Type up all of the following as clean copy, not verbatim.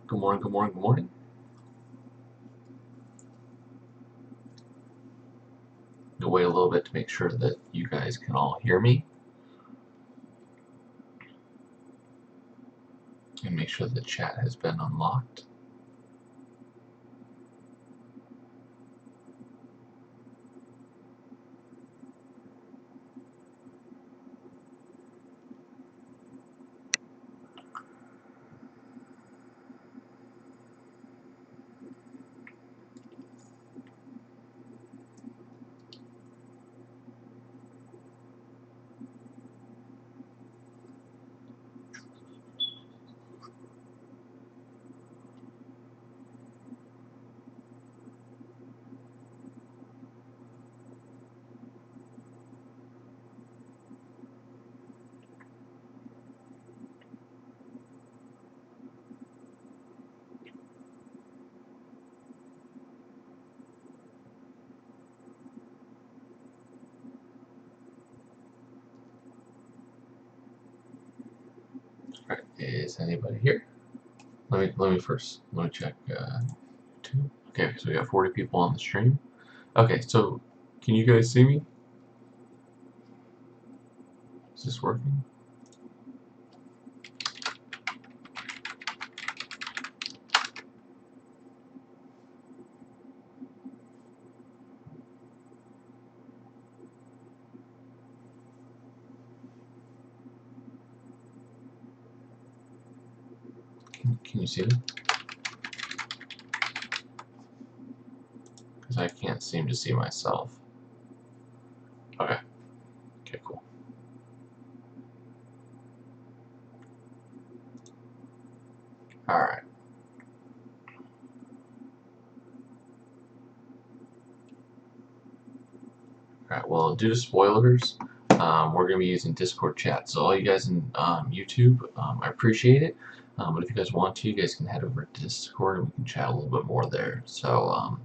Good morning, good morning, good morning. I'll wait a little bit to make sure that you guys can all hear me and make sure the chat has been unlocked. All right, is anybody here? Let me check. Two. Okay, so we got 40 people on the stream. Okay, so can you guys see me? Is this working? Can you see me? Because I can't seem to see myself. Okay. Okay, cool. All right. Alright, well, due to spoilers, we're going to be using Discord chat. So all you guys in YouTube, I appreciate it. But if you guys want to, you guys can head over to Discord and we can chat a little bit more there. So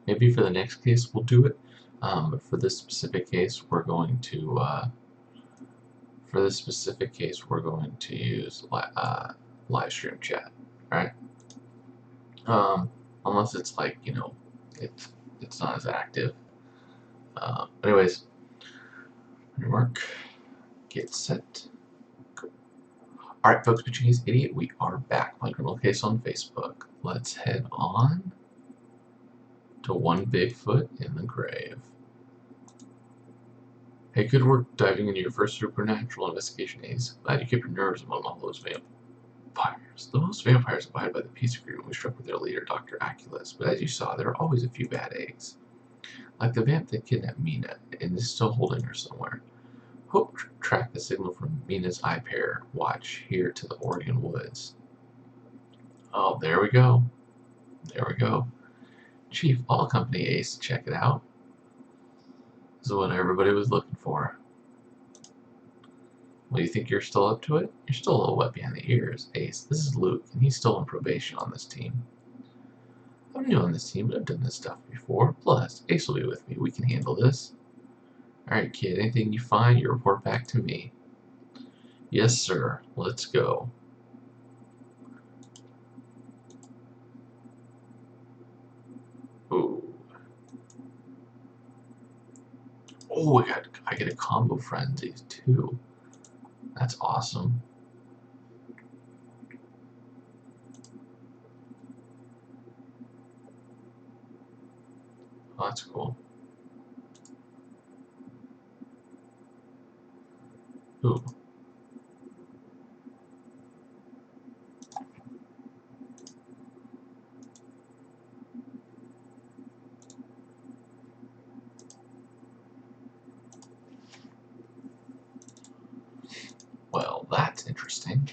maybe for the next case we'll do it. But for this specific case, we're going to use live stream chat. Alright? Unless it's like, it's not as active. Anyways, mark, get set. Alright, folks, Pitching Case Idiot, we are back playing Criminal Case on Facebook. Let's head on to One Bigfoot in the Grave. Hey, good work diving into your first supernatural investigation, Ace. Glad you kept your nerves among all those vampires. Those vampires abide by the peace agreement we struck with their leader, Dr. Aculus, but as you saw, there are always a few bad eggs. Like the vamp that kidnapped Mina and is still holding her somewhere. Hope track the signal from Mina's iPair watch here to the Oregon woods. Oh, there we go. There we go. Chief, I'll accompany Ace to check it out. This is what everybody was looking for. Well, you think you're still up to it? You're still a little wet behind the ears. Ace, this is Luke, and he's still on probation on this team. I'm new on this team, but I've done this stuff before. Plus, Ace will be with me. We can handle this. Alright, kid, anything you find, you report back to me. Yes, sir. Let's go. Ooh. Oh, I get a combo frenzy too. That's awesome. Oh, that's cool. Ooh. Well, that's interesting.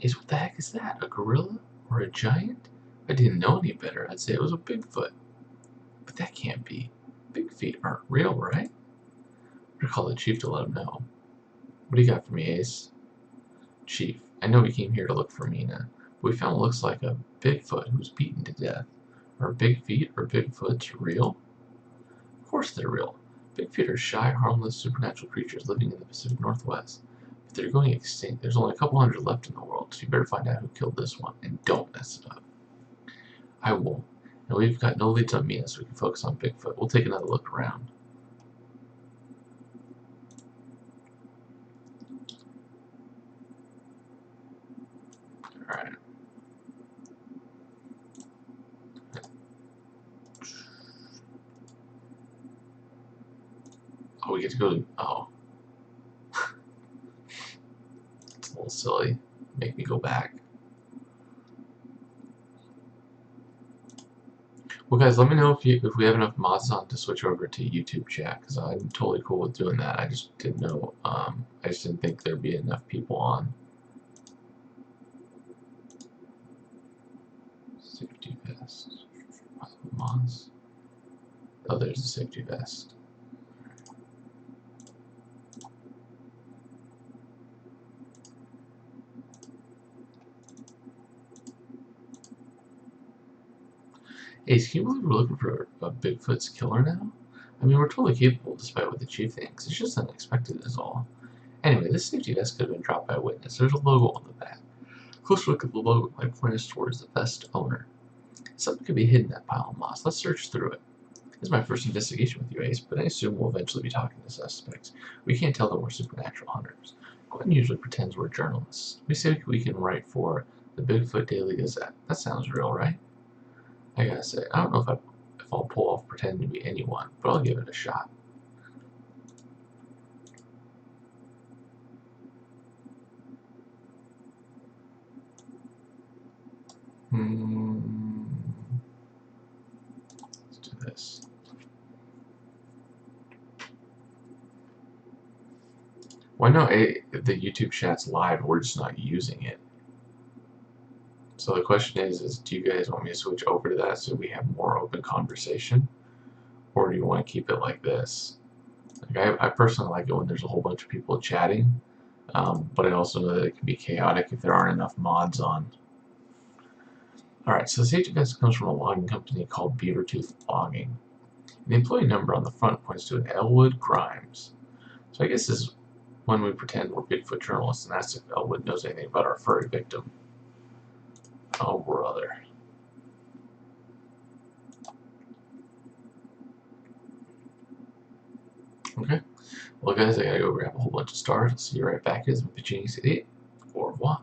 What the heck is that? A gorilla? Or a giant? If I didn't know any better, I'd say it was a Bigfoot. But that can't be. Big feet aren't real, right? Better call the chief to let him know. What do you got for me, Ace? Chief, I know we came here to look for Mina, but we found what looks like a Bigfoot who was beaten to death. Are big feet or Bigfoots real? Of course they're real. Bigfoot are shy, harmless, supernatural creatures living in the Pacific Northwest. But they're going extinct. There's only a couple hundred left in the world, so you better find out who killed this one, and don't mess it up. I won't. And we've got no leads on Mina, so we can focus on Bigfoot. We'll take another look around. Alright. Oh, we get to go to... Oh. It's a little silly. Make me go back. Well, guys, let me know if we have enough mods on to switch over to YouTube chat, because I'm totally cool with doing that. I just didn't know. I just didn't think there'd be enough people on. Safety vest. Mods. Oh, there's a safety vest. Hey, can you believe we're looking for a Bigfoot's killer now? I mean, we're totally capable despite what the chief thinks. It's just unexpected is all. Anyway, this safety vest could have been dropped by a witness. There's a logo on the back. Closer look at the logo might point us towards the vest owner. Something could be hidden in that pile of moss. Let's search through it. This is my first investigation with you, Ace, but I assume we'll eventually be talking to suspects. We can't tell them we're supernatural hunters. Gwen usually pretends we're journalists. We say we can write for the Bigfoot Daily Gazette. That sounds real, right? I gotta say, I don't know if I'll pull off pretending to be anyone, but I'll give it a shot. Let's do this. Well, no, the YouTube chat's live, we're just not using it. So the question is do you guys want me to switch over to that so we have more open conversation? Or do you want to keep it like this? Like I personally like it when there's a whole bunch of people chatting, but I also know that it can be chaotic if there aren't enough mods on. Alright, so the safety vest comes from a logging company called Beavertooth Logging. The employee number on the front points to an Elwood Grimes. So I guess this is when we pretend we're Bigfoot journalists and ask if Elwood knows anything about our furry victim. Oh, brother. Okay. Well, guys, I gotta go grab a whole bunch of stars. I'll see you right back as Pitching City. Au revoir.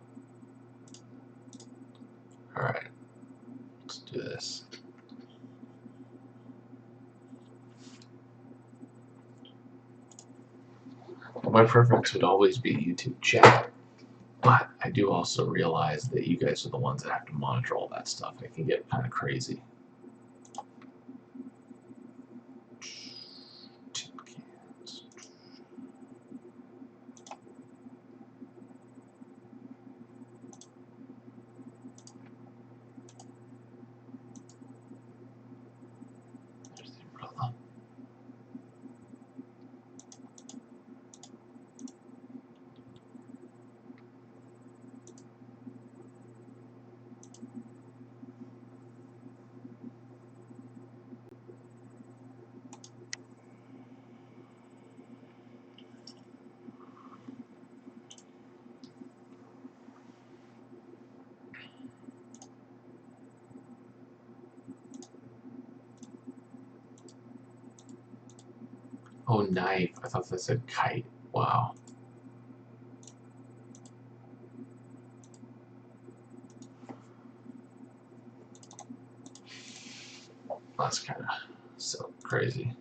Alright. Let's do this. My preference would always be YouTube chat. But I do also realize that you guys are the ones that have to monitor all that stuff. It can get kind of crazy. Tin cans. There's the umbrella. Oh, knife. I thought that said kite. Wow. That's kind of so crazy.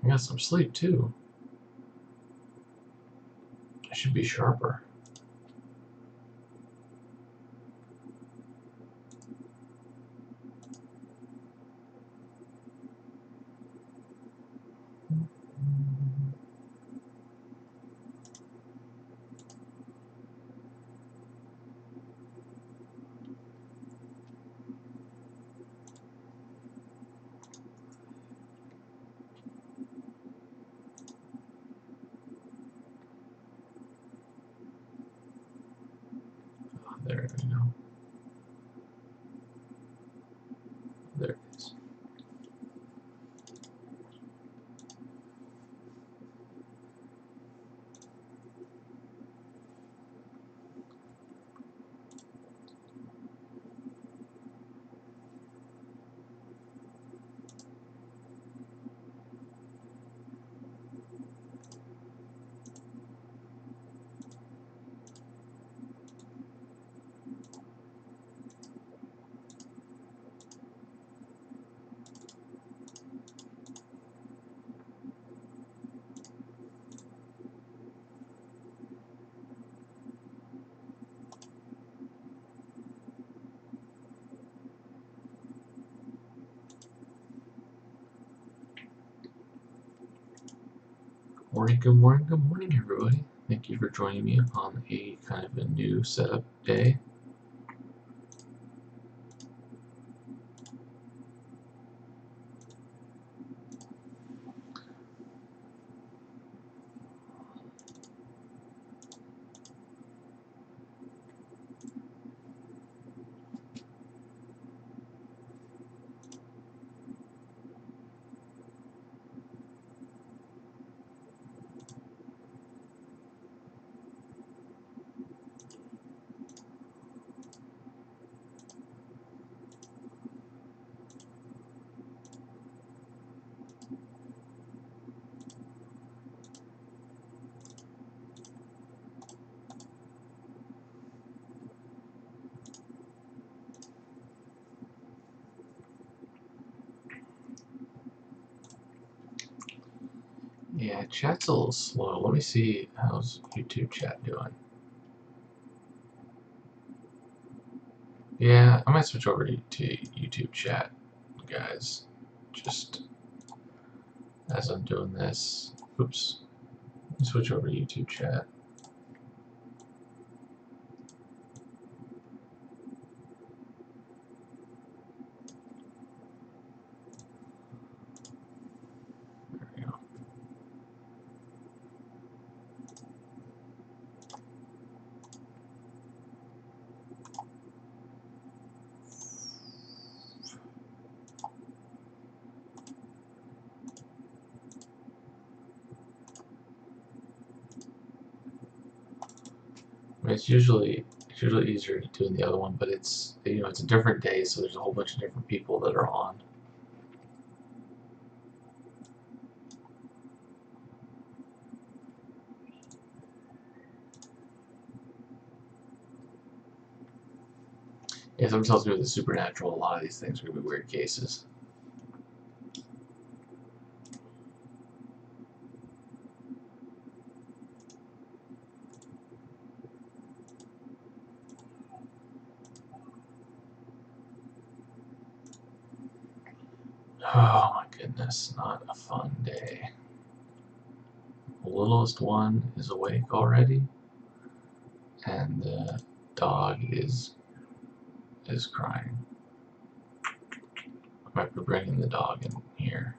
I got some sleep too. I should be sharper. Good morning, good morning, everybody. Thank you for joining me on a kind of a new setup day. Yeah, chat's a little slow. Let me see how's YouTube chat doing. Yeah, I might switch over to YouTube chat, guys. Just as I'm doing this. Oops. Let me switch over to YouTube chat. There we go. I mean, it's usually easier to do in the other one, but it's it's a different day, so there's a whole bunch of different people that are on. Yeah, someone tells me with the supernatural, a lot of these things are gonna be weird cases. Oh my goodness, not a fun day. The littlest one is awake already, and the dog is crying. I might be bringing the dog in here.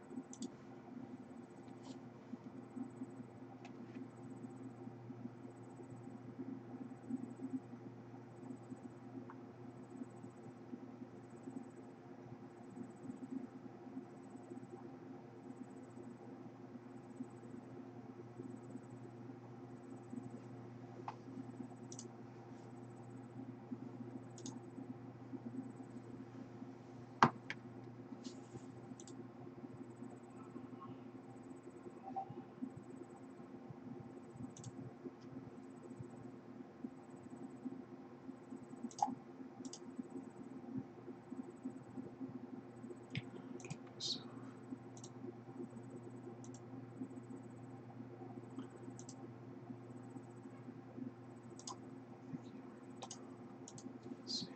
So, let's see.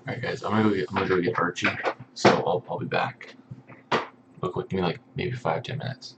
All right, guys, I'm gonna go get Archie. So I'll be back. Look, give me like maybe 5-10 minutes.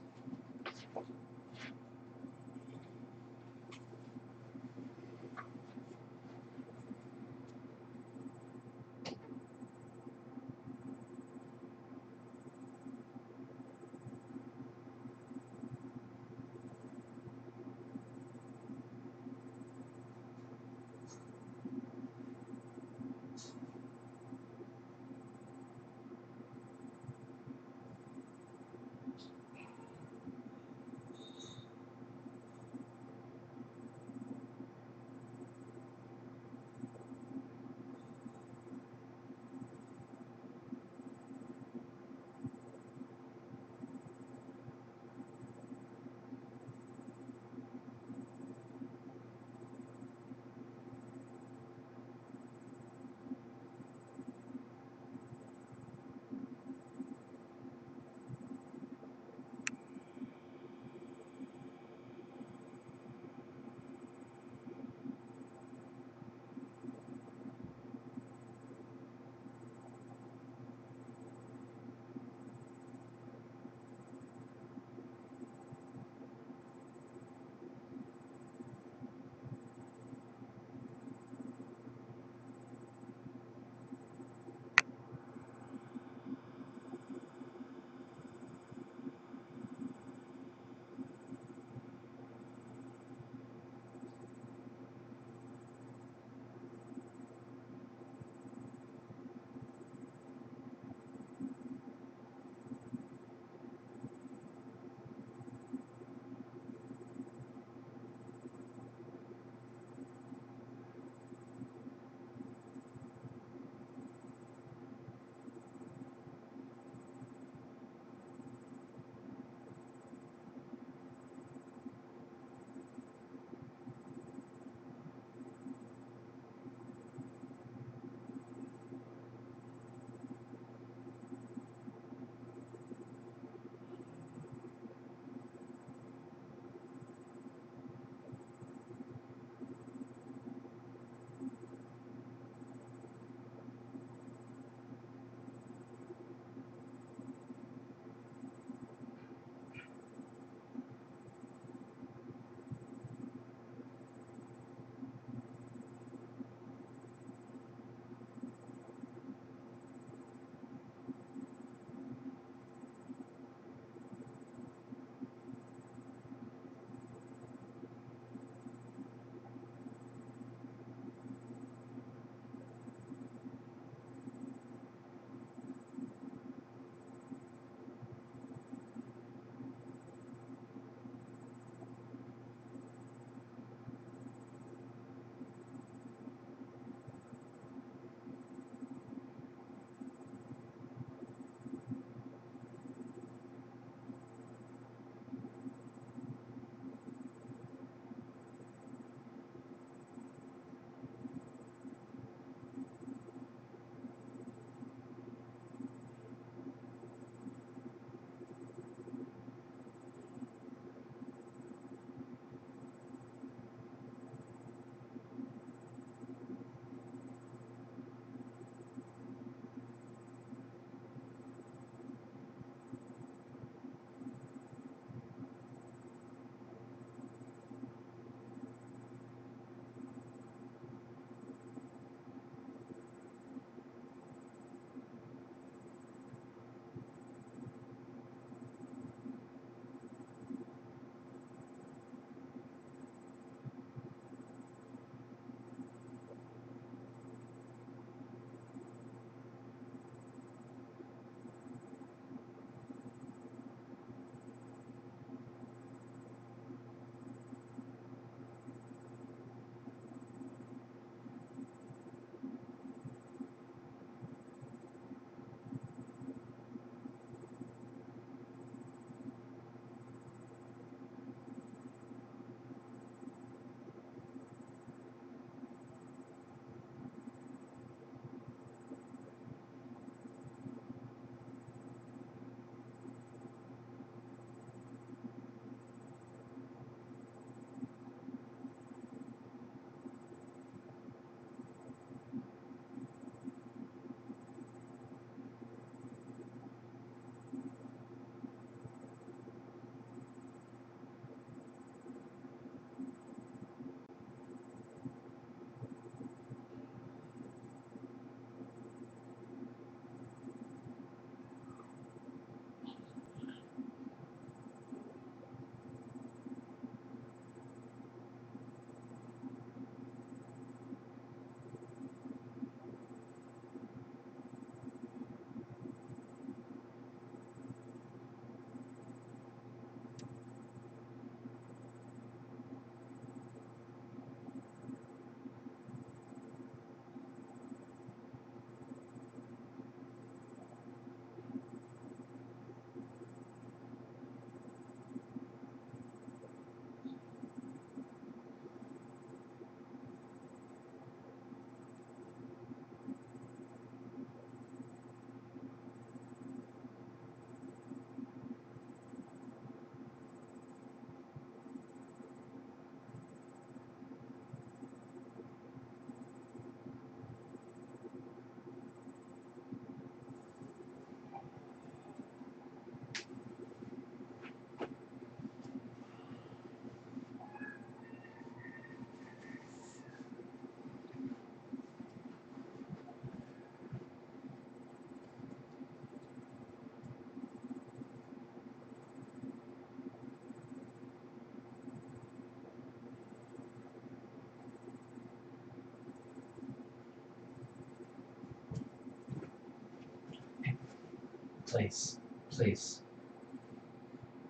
Place. Place.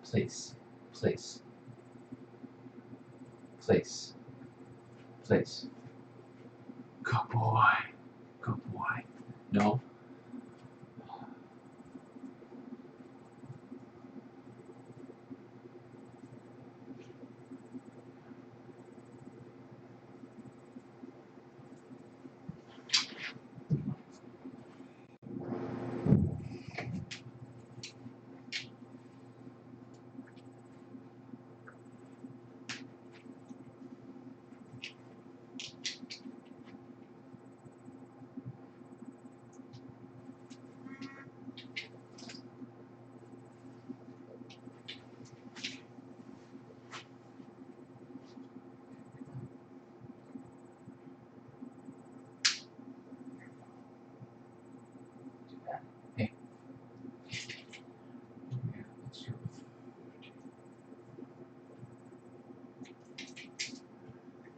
Place. Place. Place. Place. Good boy. Good boy. No. Hey.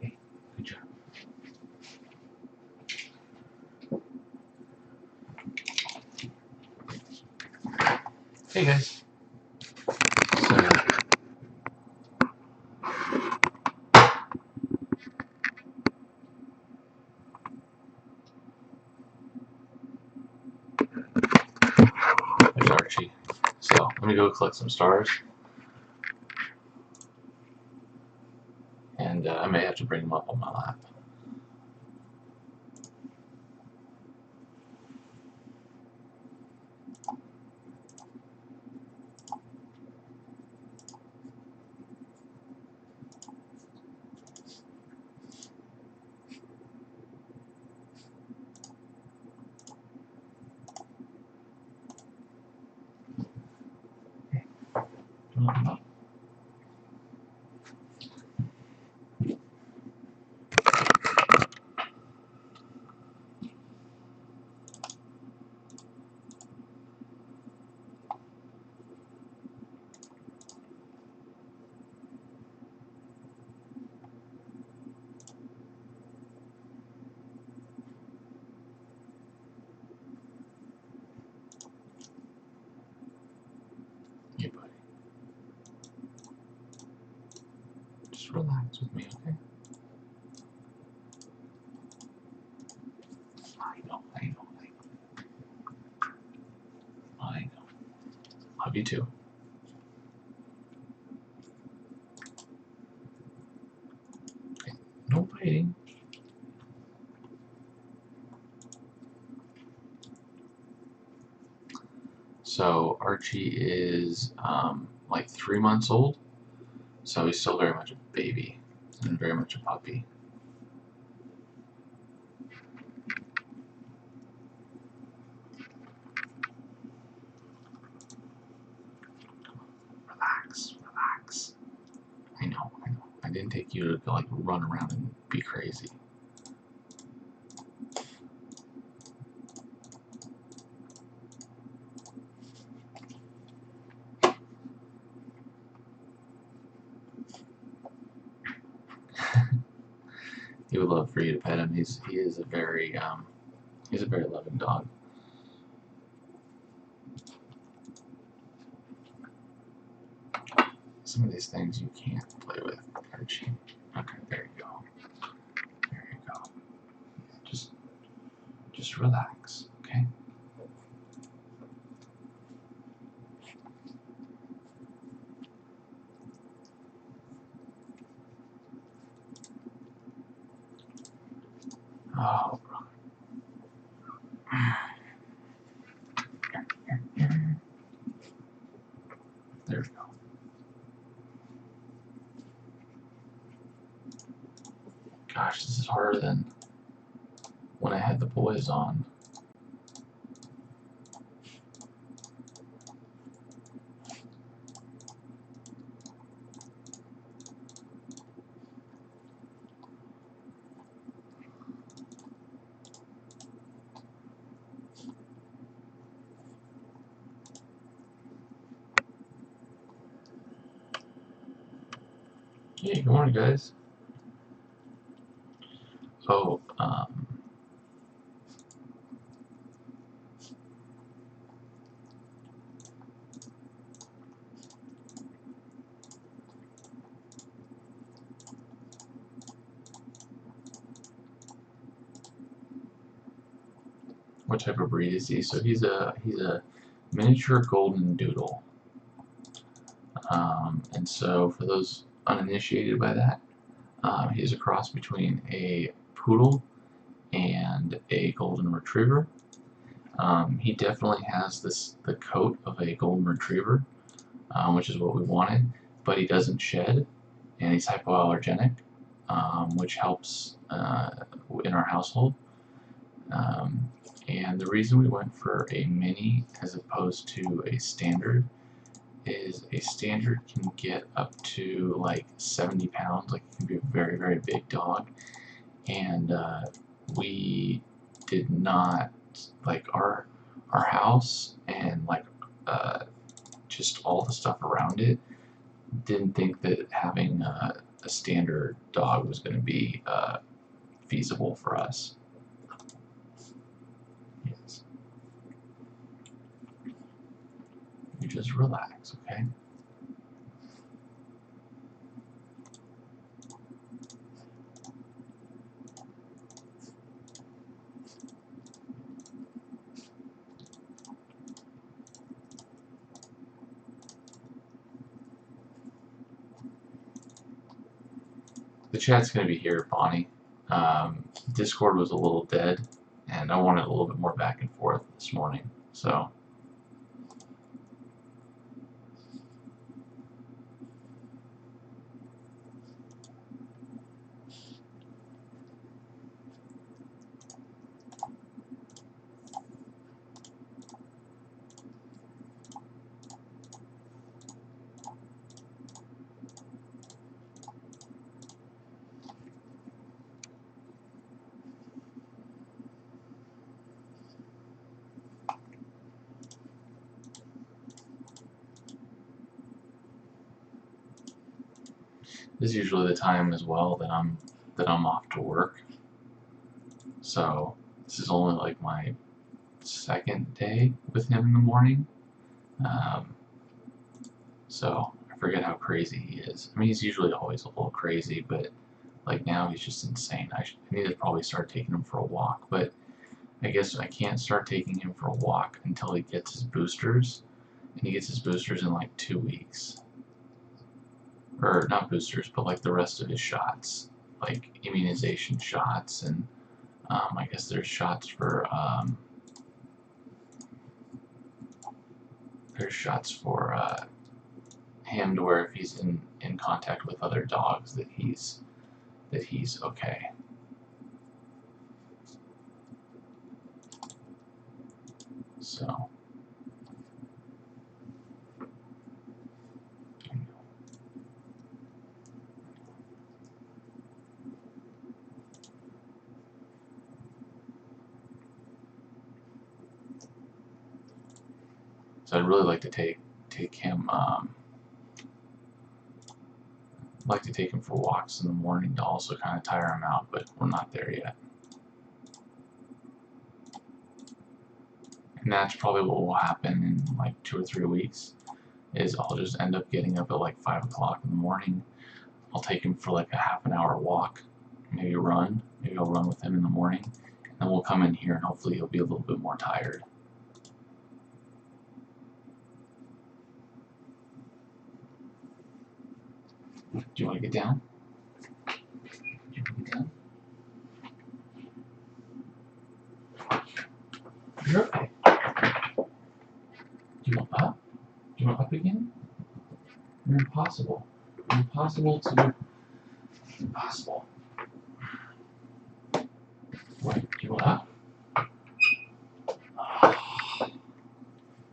Hey, good job. Hey guys. So there's Archie. So let me go collect some stars. And I may have to bring him up on my lap. Come on. Hey, buddy. Just relax with me, okay? I know. Love you too. Okay. No biting. So Archie is like 3 months old. So he's still very much a baby and very much a puppy. Relax. I know. I didn't take you to like run around and be crazy. He would love for you to pet him. He is a very loving dog. Some of these things you can't play with, Archie. Okay, there you go. Just relax, okay? Oh, brother. There we go. Gosh, this is harder than when I had the boys on. Hey, good morning, guys. So, what type of breed is he? So he's a miniature golden doodle. And so for those uninitiated by that, he's a cross between a poodle and a golden retriever. He definitely has the coat of a golden retriever, which is what we wanted, but he doesn't shed, and he's hypoallergenic, which helps in our household. And the reason we went for a mini as opposed to a standard is a standard can get up to like 70 pounds, like it can be a very, very big dog, and we did not, like our house and like just all the stuff around it, didn't think that having a standard dog was going to be feasible for us. Yes. You just relax, okay? The chat's going to be here, Bonnie. Discord was a little dead, and I wanted a little bit more back and forth this morning, so. This is usually the time as well that I'm off to work. So this is only like my second day with him in the morning. So I forget how crazy he is. I mean, he's usually always a little crazy, but like now he's just insane. I need to probably start taking him for a walk, but I guess I can't start taking him for a walk until he gets his boosters, and he gets his boosters in like 2 weeks. Or not boosters, but like the rest of his shots, like immunization shots, and I guess there's shots for him to where if he's in contact with other dogs that he's okay. So. So I'd really like to take him. Like to take him for walks in the morning to also kind of tire him out, but we're not there yet. And that's probably what will happen in like 2 or 3 weeks. Is I'll just end up getting up at like 5 o'clock in the morning. I'll take him for like a half an hour walk, maybe run. Maybe I'll run with him in the morning, and then we'll come in here and hopefully he'll be a little bit more tired. Do you want to get down? Do you want to get down? You're okay. Do you want up? Do you want up again? You're impossible. You're impossible to... Impossible. What? Do you want up?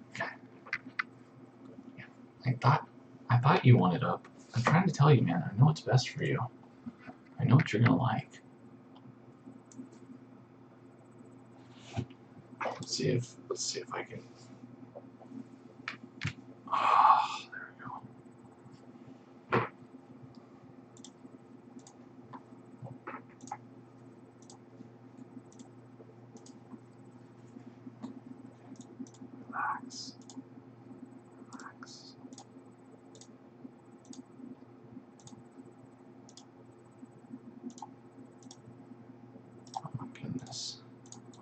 Okay. Yeah. I thought you wanted up. I'm trying to tell you, man. I know what's best for you. I know what you're gonna like. Let's see if I can. Oh, there we go. Relax. Relax. Oh my goodness.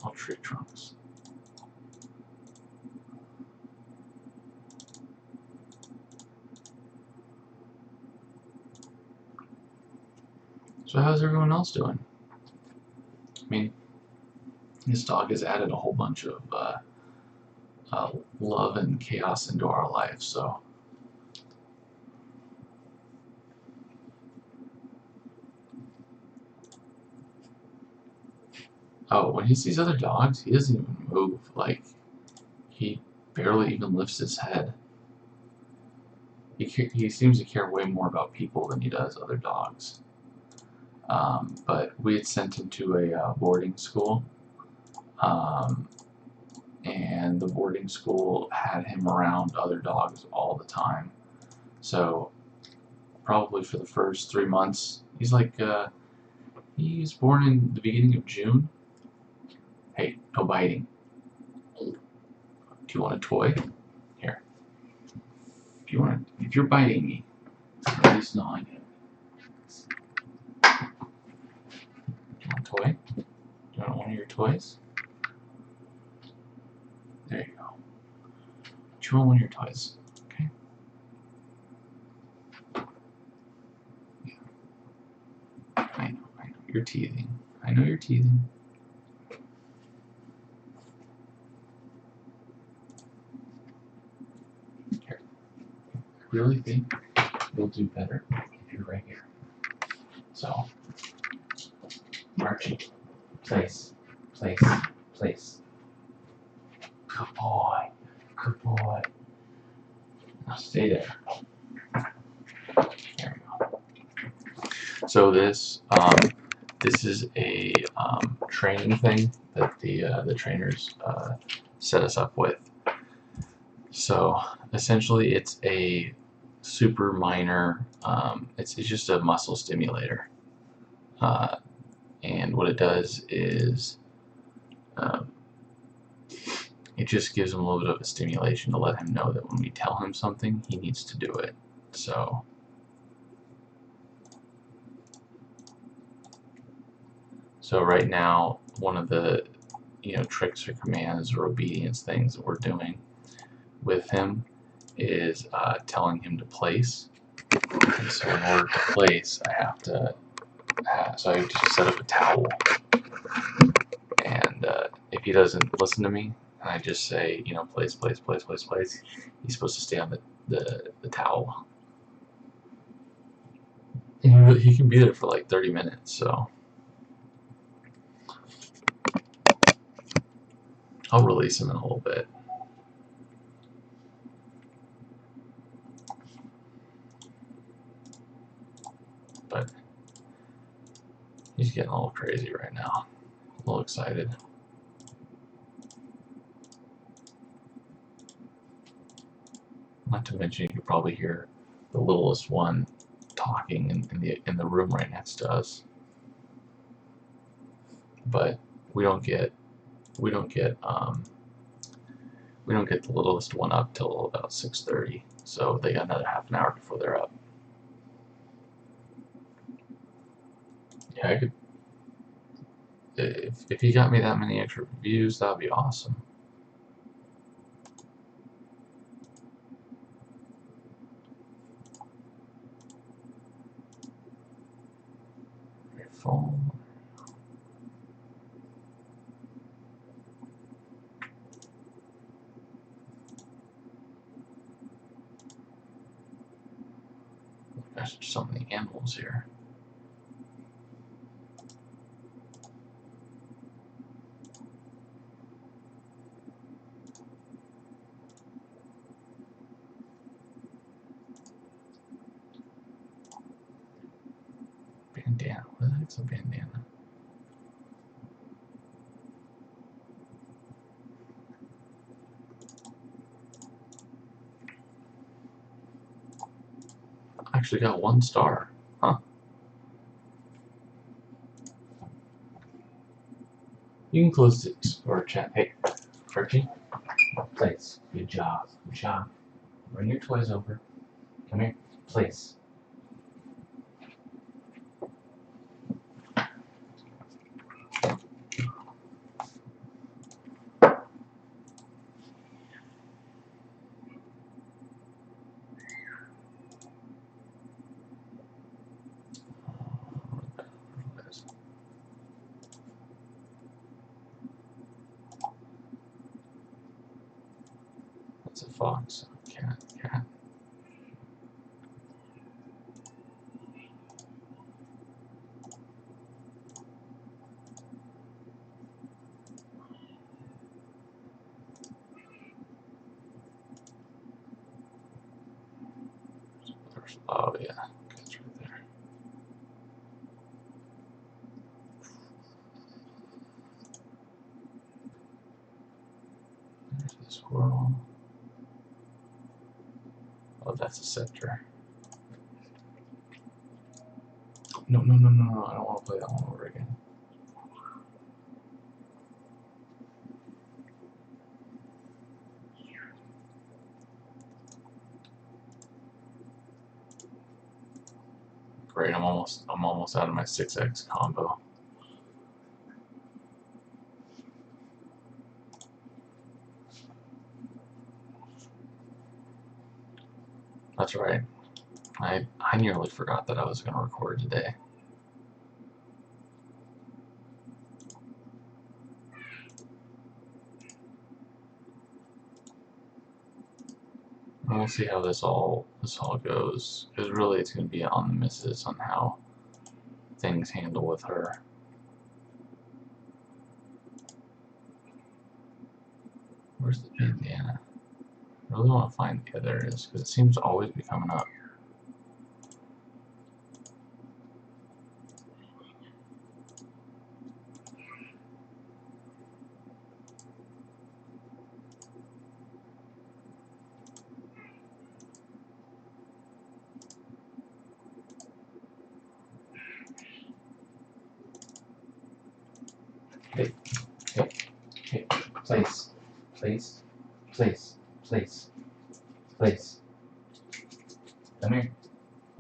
All tree trunks. So how's everyone else doing? I mean, this dog has added a whole bunch of love and chaos into our life, so. Oh, when he sees other dogs, he doesn't even move. Like, he barely even lifts his head. He seems to care way more about people than he does other dogs. But we had sent him to a boarding school, and the boarding school had him around other dogs all the time. So probably for the first 3 months, he's like, he's born in the beginning of June. Hey, no biting. Do you want a toy? Here. If you're biting me, at least gnawing it. Do you want a toy? Do you want one of your toys? There you go. Do you want one of your toys? Okay. Yeah. I know. You're teething. I know you're teething. Here. I really think you'll do better if you're right here. So, Archie, place. Good boy. Now stay there. There we go. So this is a training thing that the trainers set us up with. So essentially, it's a super minor. It's just a muscle stimulator, and what it does is it just gives him a little bit of a stimulation to let him know that when we tell him something, he needs to do it. So right now, one of the tricks or commands or obedience things that we're doing with him is telling him to place. And so in order to place, I have to set up a towel. And if he doesn't listen to me, and I just say, place, he's supposed to stay on the towel. And he can be there for like 30 minutes, so. I'll release him in a little bit. But he's getting a little crazy right now. A little excited. Not to mention, you could probably hear the littlest one talking in the room right next to us. But we don't get the littlest one up till about 6:30. So they got another half an hour before they're up. Yeah, I could. If he got me that many extra views, that'd be awesome. Phone. There's so many animals here. Bandana. What the heck's a bandana? I actually got 1 star. Huh. You can close this or chat. Hey, Archie. Place. Good job. Bring your toys over. Come here. Place. fox, cat, cat. Oh yeah, it's right there. There's the squirrel. Oh, that's a scepter. No, I don't want to play that one over again. Great, I'm almost out of my 6x combo. That's right. I nearly forgot that I was going to record today. And we'll see how this all goes, because really it's going to be on the missus on how things handle with her. Where's the bandana? I really want to find, yeah, there it is, because it seems to always be coming up. Hey, place. Come here.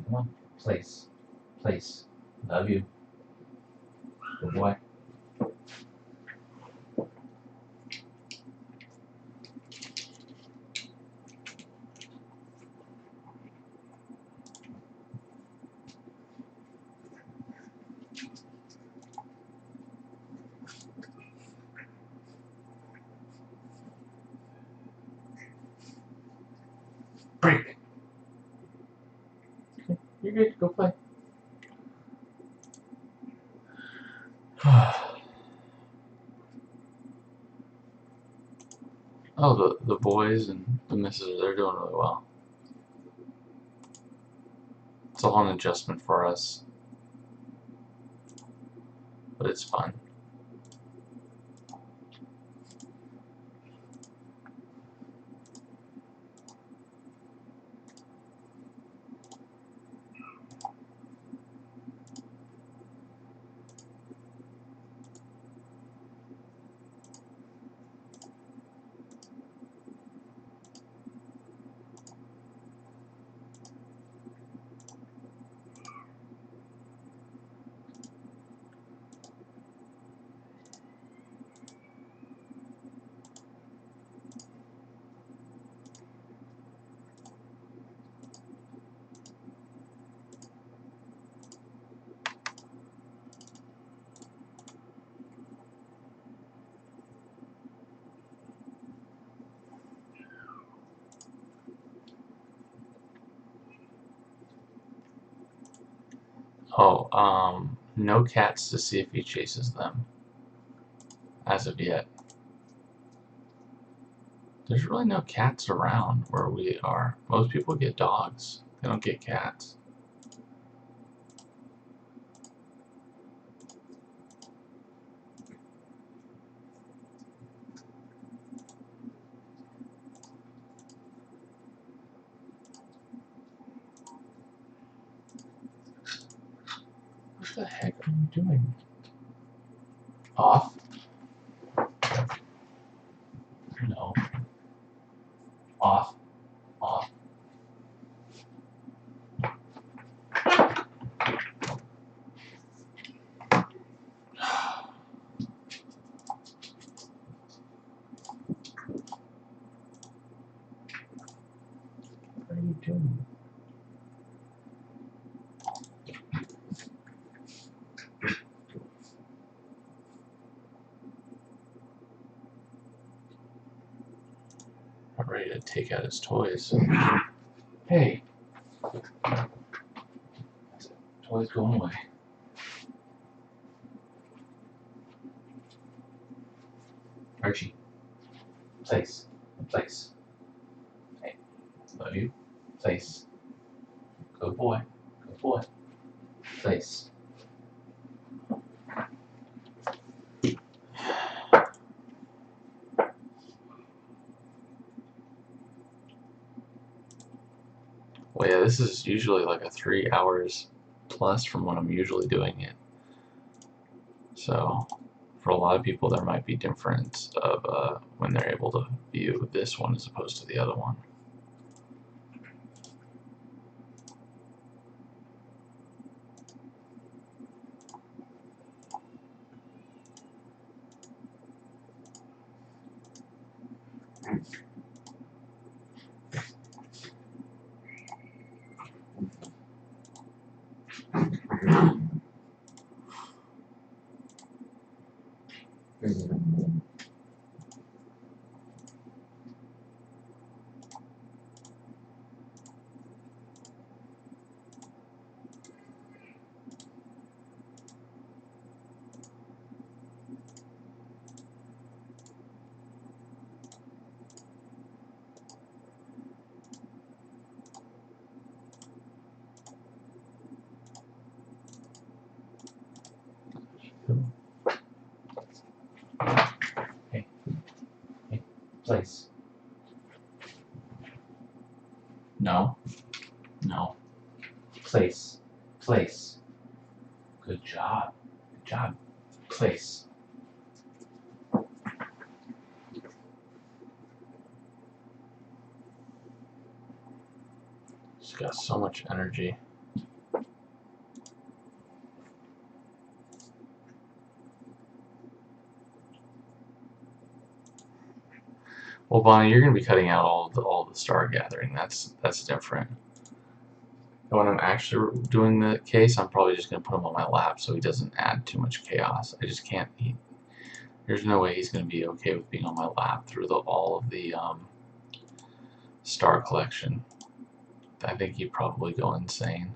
Come on, place. Love you. Good boy. Break. Okay, you're good. Go play. Oh, the boys and the missus, they're doing really well. It's all an adjustment for us, but it's fun. Oh, no cats to see if he chases them, as of yet. There's really no cats around where we are. Most people get dogs. They don't get cats. What the heck are you doing? Off? No. Off. Off. What are you doing? I'm ready to take out his toys. Hey! Toys going away. Archie. Place. Place. Hey. Love you. Place. Good boy. Good boy. Place. Well, yeah, this is usually like a 3 hours plus from when I'm usually doing it. So, for a lot of people, there might be difference of when they're able to view this one as opposed to the other one. Hey, hey, place. No, no. Place, place. Good job, good job. Place. She's got so much energy. Well, Bonnie, you're going to be cutting out all the star gathering. That's different. And when I'm actually doing the case, I'm probably just going to put him on my lap so he doesn't add too much chaos. I just can't. There's no way he's going to be okay with being on my lap through all of the star collection. I think he'd probably go insane.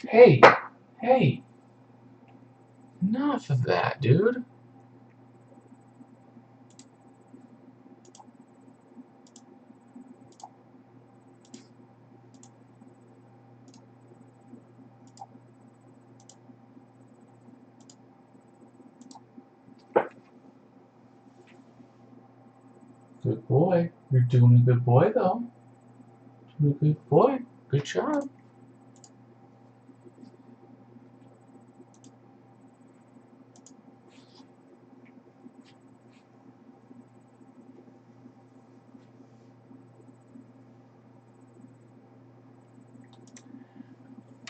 Hey, hey, enough of that, dude. Good boy. You're doing a good boy, though. Doing a good boy. Good job.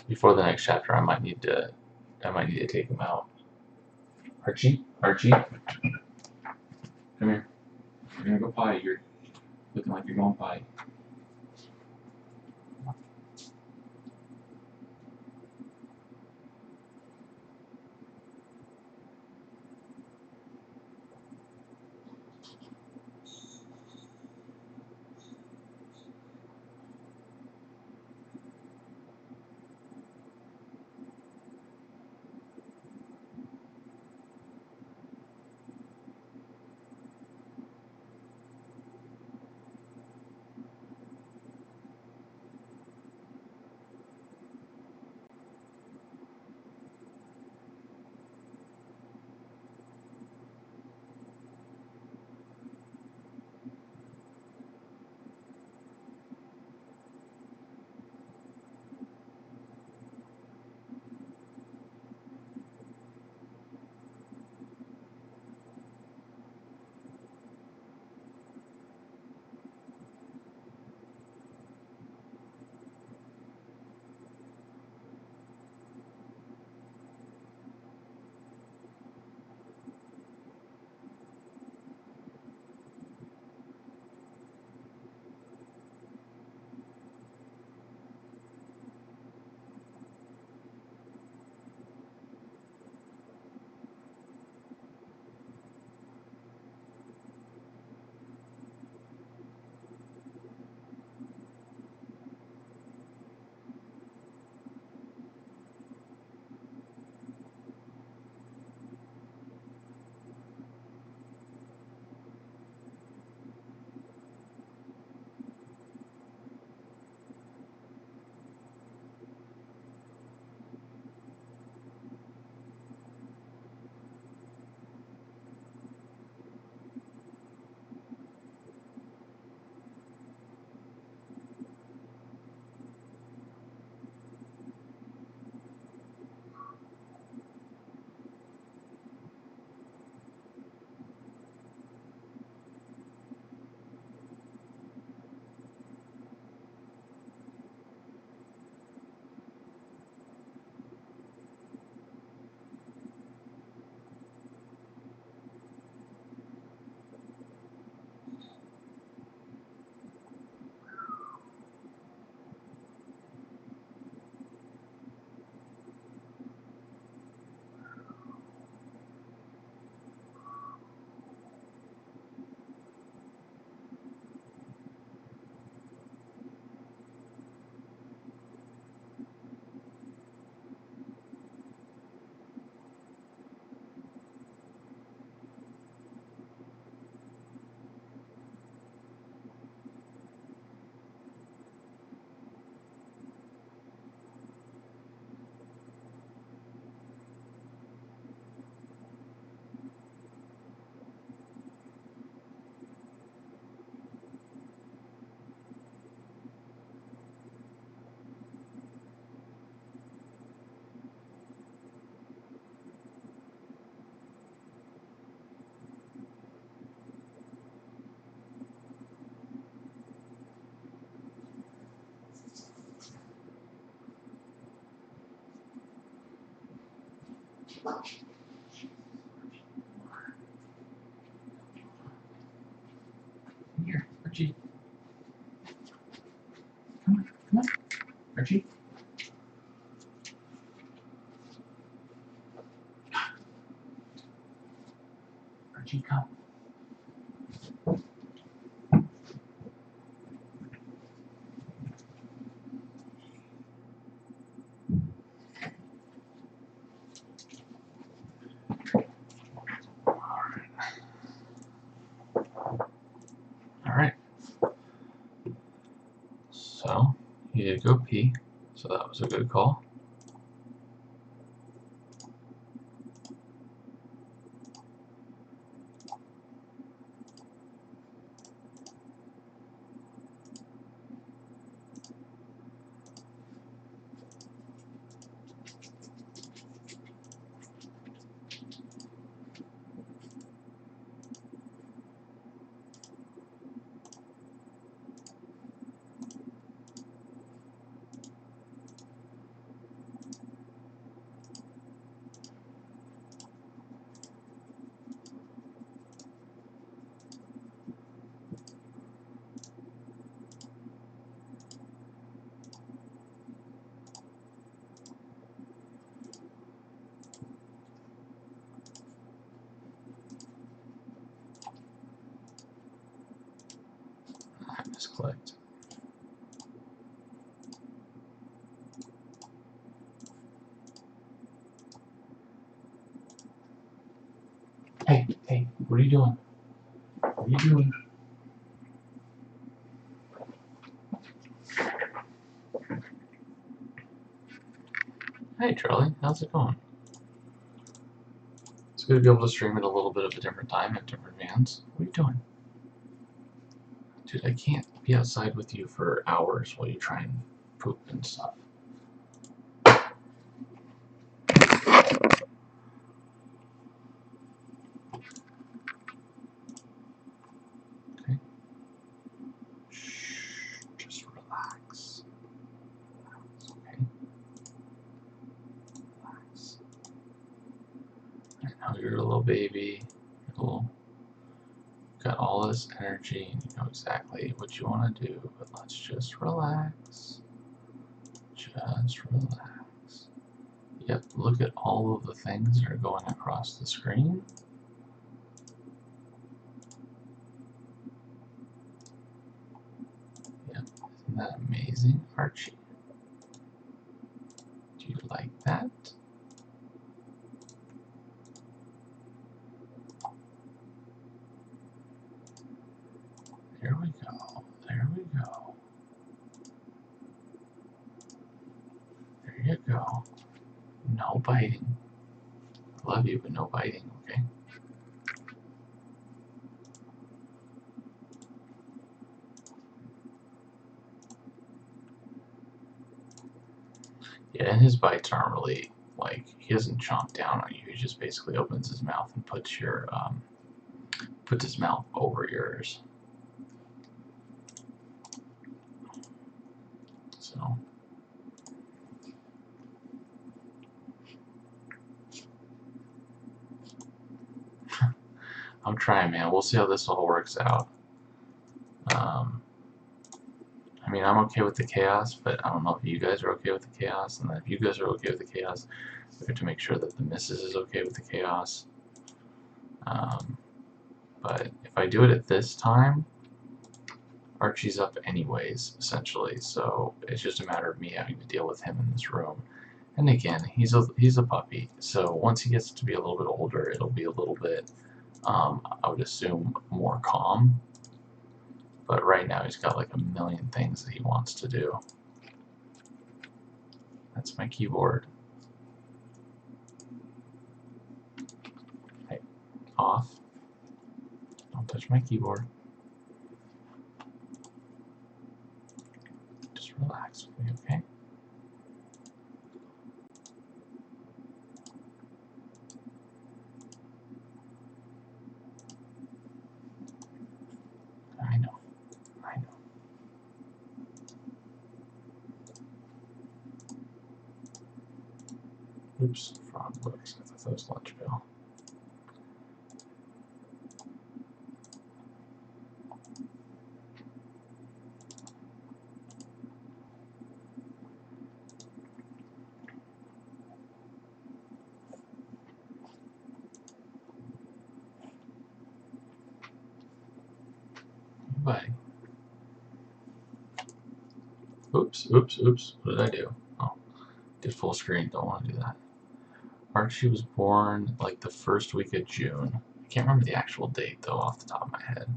Before the next chapter, I might need to take him out. Archie, Archie, come here. We're gonna go potty. You're looking like you're going potty. Here, Archie. Come on, come on. Archie. Archie, come. Alright. So, he did go pee, so that was a good call. I misclicked. Hey, hey, what are you doing? What are you doing? Hey, Charlie, how's it going? It's good to be able to stream at a little bit of a different time at different vans. What are you doing? Dude, I can't be outside with you for hours while you try and poop and stuff. Okay? Shh, just relax. Relax, okay? Relax. I know you're a little baby. You're a little, got all this energy and you know exactly what you want to do, but let's just relax. Just relax. Yep, look at all of the things that are going across the screen. Yep, isn't that amazing, Archie? Do you like that? There we go. There we go. There you go. No biting. I love you, but no biting, okay? Yeah, and his bites aren't really, like, he doesn't chomp down on you. He just basically opens his mouth and puts his mouth over yours. So. I'm trying, man. We'll see how this all works out. I mean, I'm okay with the chaos, but I don't know if you guys are okay with the chaos. And then if you guys are okay with the chaos, we have to make sure that the missus is okay with the chaos. But if I do it at this time, Archie's up anyways, essentially. So it's just a matter of me having to deal with him in this room. And again, he's a puppy. So once he gets to be a little bit older, it'll be a little bit, I would assume, more calm. But right now he's got like a million things that he wants to do. That's my keyboard. Hey, off. Don't touch my keyboard. Just relax with me, okay? I know. I know. Oops, frog looks. I thought that was lunch bill. Bye. Oops. What did I do? Oh, did full screen. Don't want to do that. Archie was born like the first week of June. I can't remember the actual date though off the top of my head.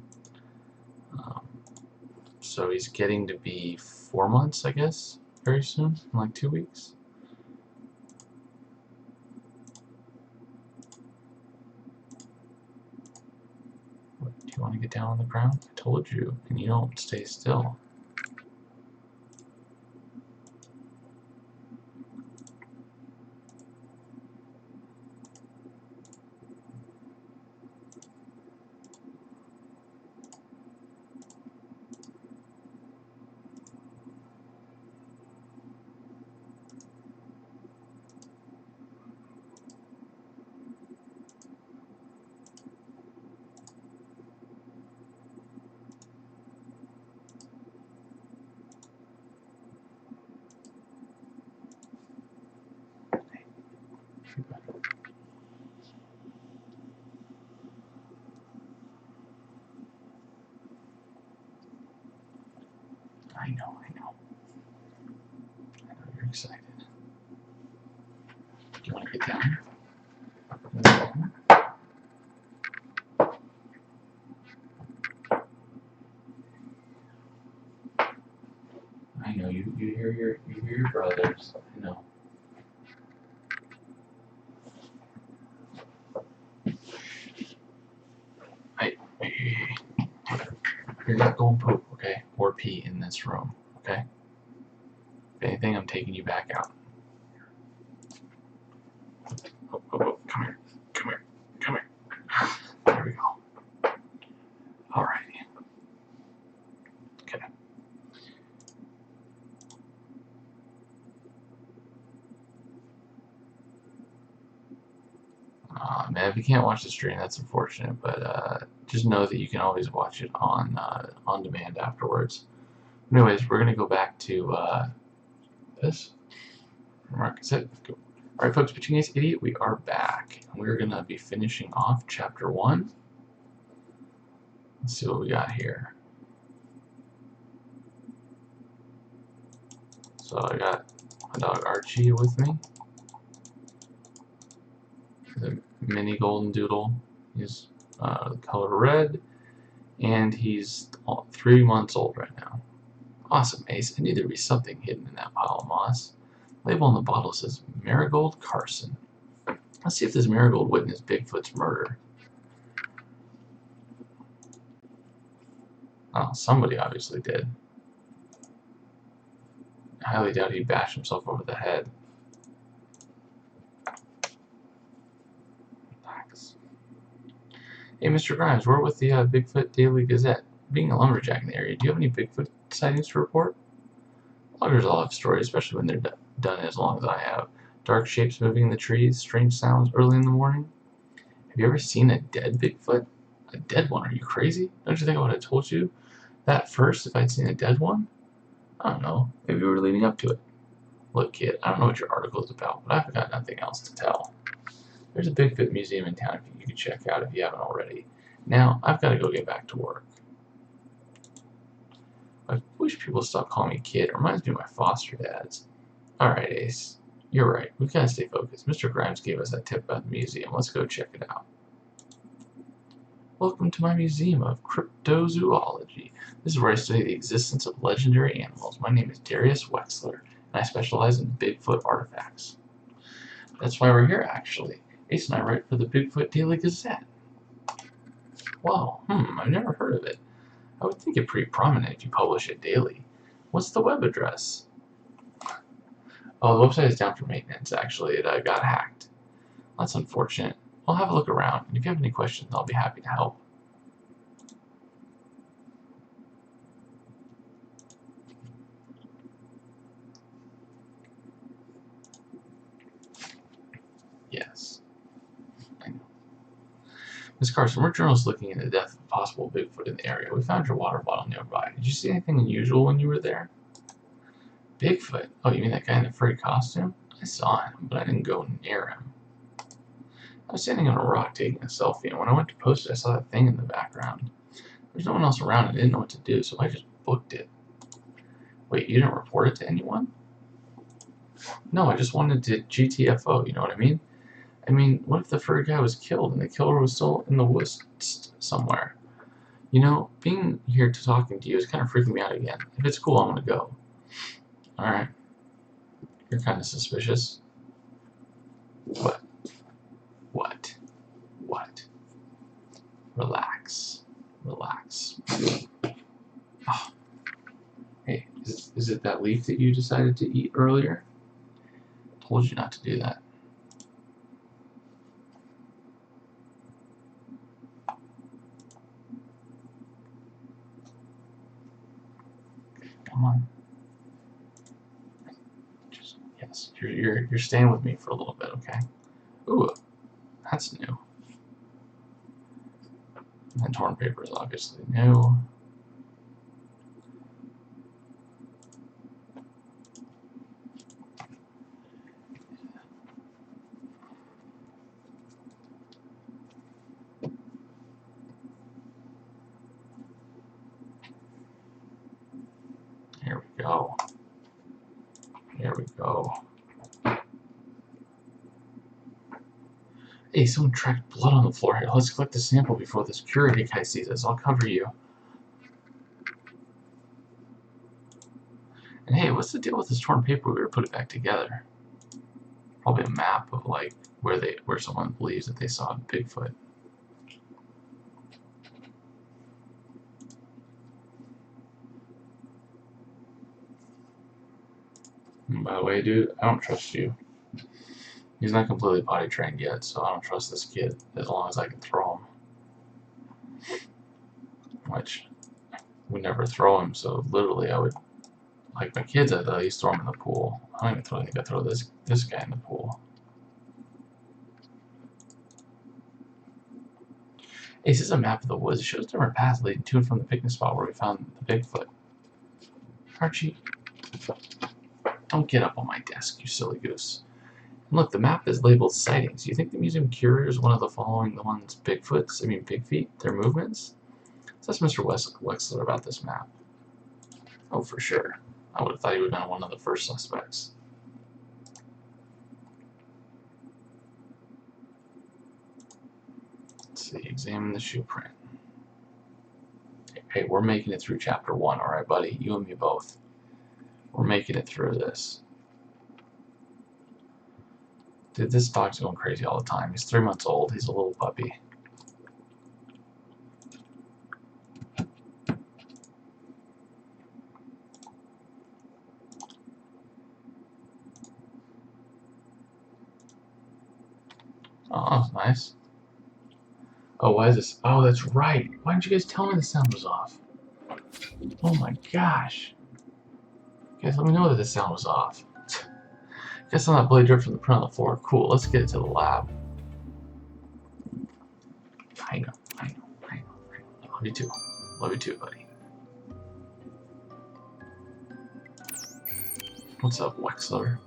So he's getting to be 4 months, I guess, very soon, in like 2 weeks. What, do you want to get down on the ground? I told you, and you don't stay still. I know. You're excited. Do you want to get down? I know you hear your brothers. I know. Hey. You're not going poop, okay? Or pee in this room, okay? If anything, I'm taking you back out. Oh, come here. There we go. Alrighty. Okay. Man, if you can't watch the stream, that's unfortunate, but just know that you can always watch it on demand afterwards. Anyways, we're gonna go back to this. Mark said, go. Alright folks, Between Ace Idiot, we are back. And we're going to be finishing off Chapter 1. Let's see what we got here. So I got my dog Archie with me. The mini golden doodle. He's the color red. And he's 3 months old right now. Awesome, Ace. I knew there'd be something hidden in that pile of moss. The label on the bottle says Marigold Carson. Let's see if this Marigold witnessed Bigfoot's murder. Oh, somebody obviously did. I highly doubt he bashed himself over the head. Relax. Hey, Mr. Grimes, we're with the Bigfoot Daily Gazette. Being a lumberjack in the area, do you have any Bigfoot sightings to report? Loggers all have stories, especially when they're done as long as I have. Dark shapes moving in the trees, strange sounds early in the morning. Have you ever seen a dead Bigfoot? A dead one? Are you crazy? Don't you think I would have told you that first if I'd seen a dead one? I don't know. Maybe we were leading up to it. Look, kid, I don't know what your article is about, but I've got nothing else to tell. There's a Bigfoot museum in town you can check out if you haven't already. Now, I've got to go get back to work. I wish people would stop calling me kid. It reminds me of my foster dads. Alright, Ace. You're right. We've got to stay focused. Mr. Grimes gave us that tip about the museum. Let's go check it out. Welcome to my museum of cryptozoology. This is where I study the existence of legendary animals. My name is Darius Wexler, and I specialize in Bigfoot artifacts. That's why we're here, actually. Ace and I write for the Bigfoot Daily Gazette. Wow, I've never heard of it. I would think it pretty prominent if you publish it daily. What's the web address? Oh, the website is down for maintenance, actually. It got hacked. That's unfortunate. I'll have a look around, and if you have any questions, I'll be happy to help. Miss Carson, we're journalists looking into the death of a possible Bigfoot in the area. We found your water bottle nearby. Did you see anything unusual when you were there? Bigfoot? Oh, you mean that guy in the furry costume? I saw him, but I didn't go near him. I was standing on a rock taking a selfie, and when I went to post it, I saw that thing in the background. There's no one else around, and I didn't know what to do, so I just booked it. Wait, you didn't report it to anyone? No, I just wanted to GTFO, you know what I mean? I mean, what if the furry guy was killed and the killer was still in the woods somewhere? You know, being here to talking to you is kind of freaking me out again. If it's cool, I'm gonna go. Alright. You're kind of suspicious. What? What? What? Relax. Relax. Oh. Hey, is it that leaf that you decided to eat earlier? Told you not to do that. Come on. Just, yes, you're staying with me for a little bit, okay? Ooh, that's new. And torn paper is obviously new. Here we go. Here we go. Hey, someone tracked blood on the floor here. Let's collect the sample before this security guy sees us. I'll cover you. And hey, what's the deal with this torn paper? We were put it back together. Probably a map of like where someone believes that they saw Bigfoot. And by the way, dude, I don't trust you. He's not completely potty trained yet, so I don't trust this kid as long as I can throw him. Which we never throw him, so literally I would, like my kids, I'd at least throw him in the pool. I don't even think I'd throw this guy in the pool. Hey, this is a map of the woods. It shows different paths leading to and from the picnic spot where we found the Bigfoot. Archie, don't get up on my desk, you silly goose. And look, the map is labeled sightings. Do you think the museum curator is one of the following the ones Big feet, their movements? Let's ask Mr. Wexler about this map. Oh, for sure. I would have thought he would have been one of the first suspects. Let's see, examine the shoe print. Hey, we're making it through chapter 1, alright, buddy? You and me both. We're making it through this. Dude, this dog's going crazy all the time. He's 3 months old. He's a little puppy. Oh, that was nice. Oh, why is this? Oh, that's right. Why didn't you guys tell me the sound was off? Oh my gosh. Guys, let me know that the sound was off. Guess I'm not bloody drip from the print on the floor. Cool, let's get it to the lab. I know. Love you too. Love you too, buddy. What's up, Wexler?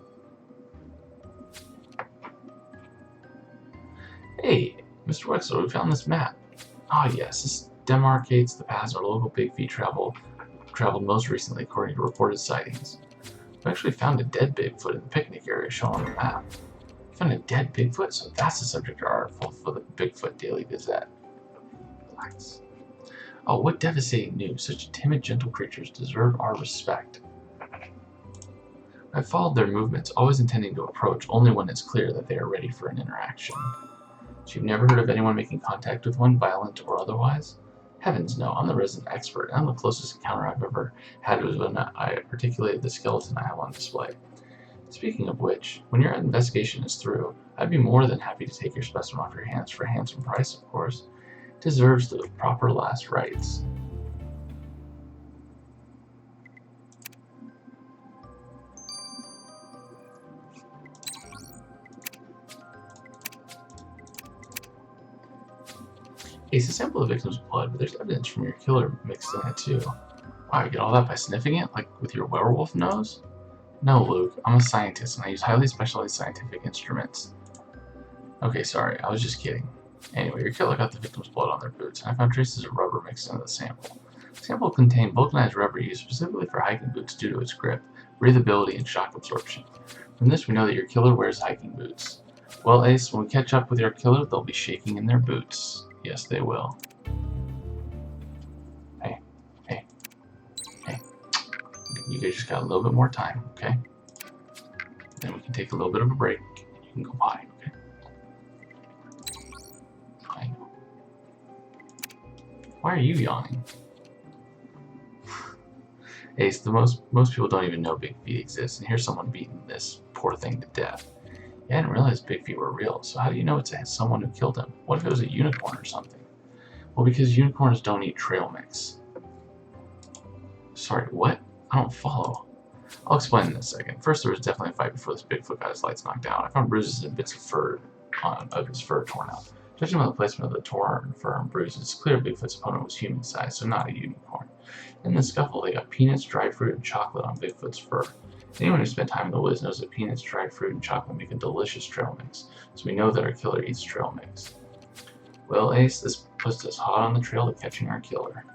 Hey, Mr. Wexler, we found this map. Ah, yes, this demarcates the paths our local Big Feet traveled most recently according to reported sightings. We actually found a dead Bigfoot in the picnic area shown on the map. We found a dead Bigfoot? So that's the subject of our article for the Bigfoot Daily Gazette. Relax. Oh, what devastating news. Such timid, gentle creatures deserve our respect. I followed their movements, always intending to approach only when it's clear that they are ready for an interaction. So you've never heard of anyone making contact with one, violent or otherwise? Heavens no, I'm the resident expert, and I'm the closest encounter I've ever had was when I articulated the skeleton I have on display. Speaking of which, when your investigation is through, I'd be more than happy to take your specimen off your hands for a handsome price, of course. It deserves the proper last rites. It's a sample of the victim's blood, but there's evidence from your killer mixed in it too. Wow, you get all that by sniffing it, like with your werewolf nose? No, Luke, I'm a scientist and I use highly specialized scientific instruments. Okay, sorry, I was just kidding. Anyway, your killer got the victim's blood on their boots, and I found traces of rubber mixed into the sample. The sample contained vulcanized rubber used specifically for hiking boots due to its grip, breathability, and shock absorption. From this, we know that your killer wears hiking boots. Well, Ace, when we catch up with your killer, they'll be shaking in their boots. Yes, they will. Hey, hey, hey. You guys just got a little bit more time, okay? Then we can take a little bit of a break, and you can go by, okay? I know. Why are you yawning? Ace, most people don't even know big feet exist, and here's someone beating this poor thing to death. I hadn't realized big feet were real, so how do you know it's someone who killed him? What if it was a unicorn or something? Well, because unicorns don't eat trail mix. Sorry, what? I don't follow. I'll explain in a second. First, there was definitely a fight before this Bigfoot got his lights knocked out. I found bruises and bits of his fur torn out. Judging by the placement of the torn fur and bruises, it's clear Bigfoot's opponent was human-sized, so not a unicorn. In the scuffle, they got peanuts, dried fruit, and chocolate on Bigfoot's fur. Anyone who spent time in the woods knows that peanuts, dried fruit, and chocolate make a delicious trail mix, so we know that our killer eats trail mix. Well, Ace, this puts us hot on the trail to catching our killer.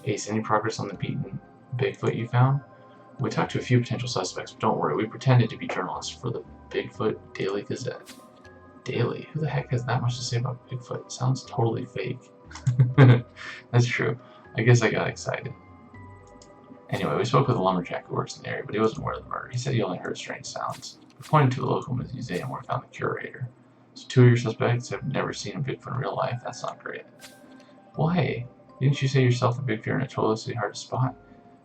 Ace, any progress on the beaten Bigfoot you found? We talked to a few potential suspects, but don't worry, we pretended to be journalists for the Bigfoot Daily Gazette. Daily? Who the heck has that much to say about Bigfoot? It sounds totally fake. That's true. I guess I got excited. Anyway, we spoke with a lumberjack who works in the area, but he wasn't aware of the murder. He said he only heard strange sounds. We pointed to a local museum where we found the curator. So 2 of your suspects have never seen a Bigfoot in real life. That's not great. Well, hey, didn't you say yourself a big fear and notoriously hard to spot?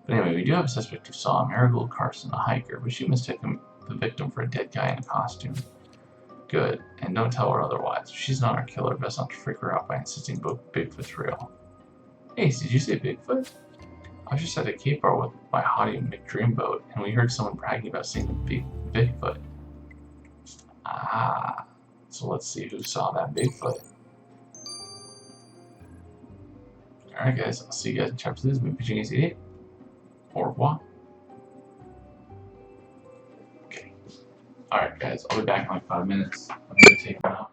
But anyway, we do have a suspect who saw Marigold Carson, a hiker, but she mistook the victim for a dead guy in a costume. Good, and don't tell her otherwise. If she's not our killer, best not to freak her out by insisting Bigfoot's real. Ace, did you say Bigfoot? I was just at a cave bar with my hottie McDreamboat, and we heard someone bragging about seeing a Bigfoot. Ah, so let's see who saw that Bigfoot. Alright guys, I'll see you guys in chapter 2. This has been Pitching Ace 88. Au revoir. Okay. Alright guys, I'll be back in like 5 minutes. I'm going to take it out.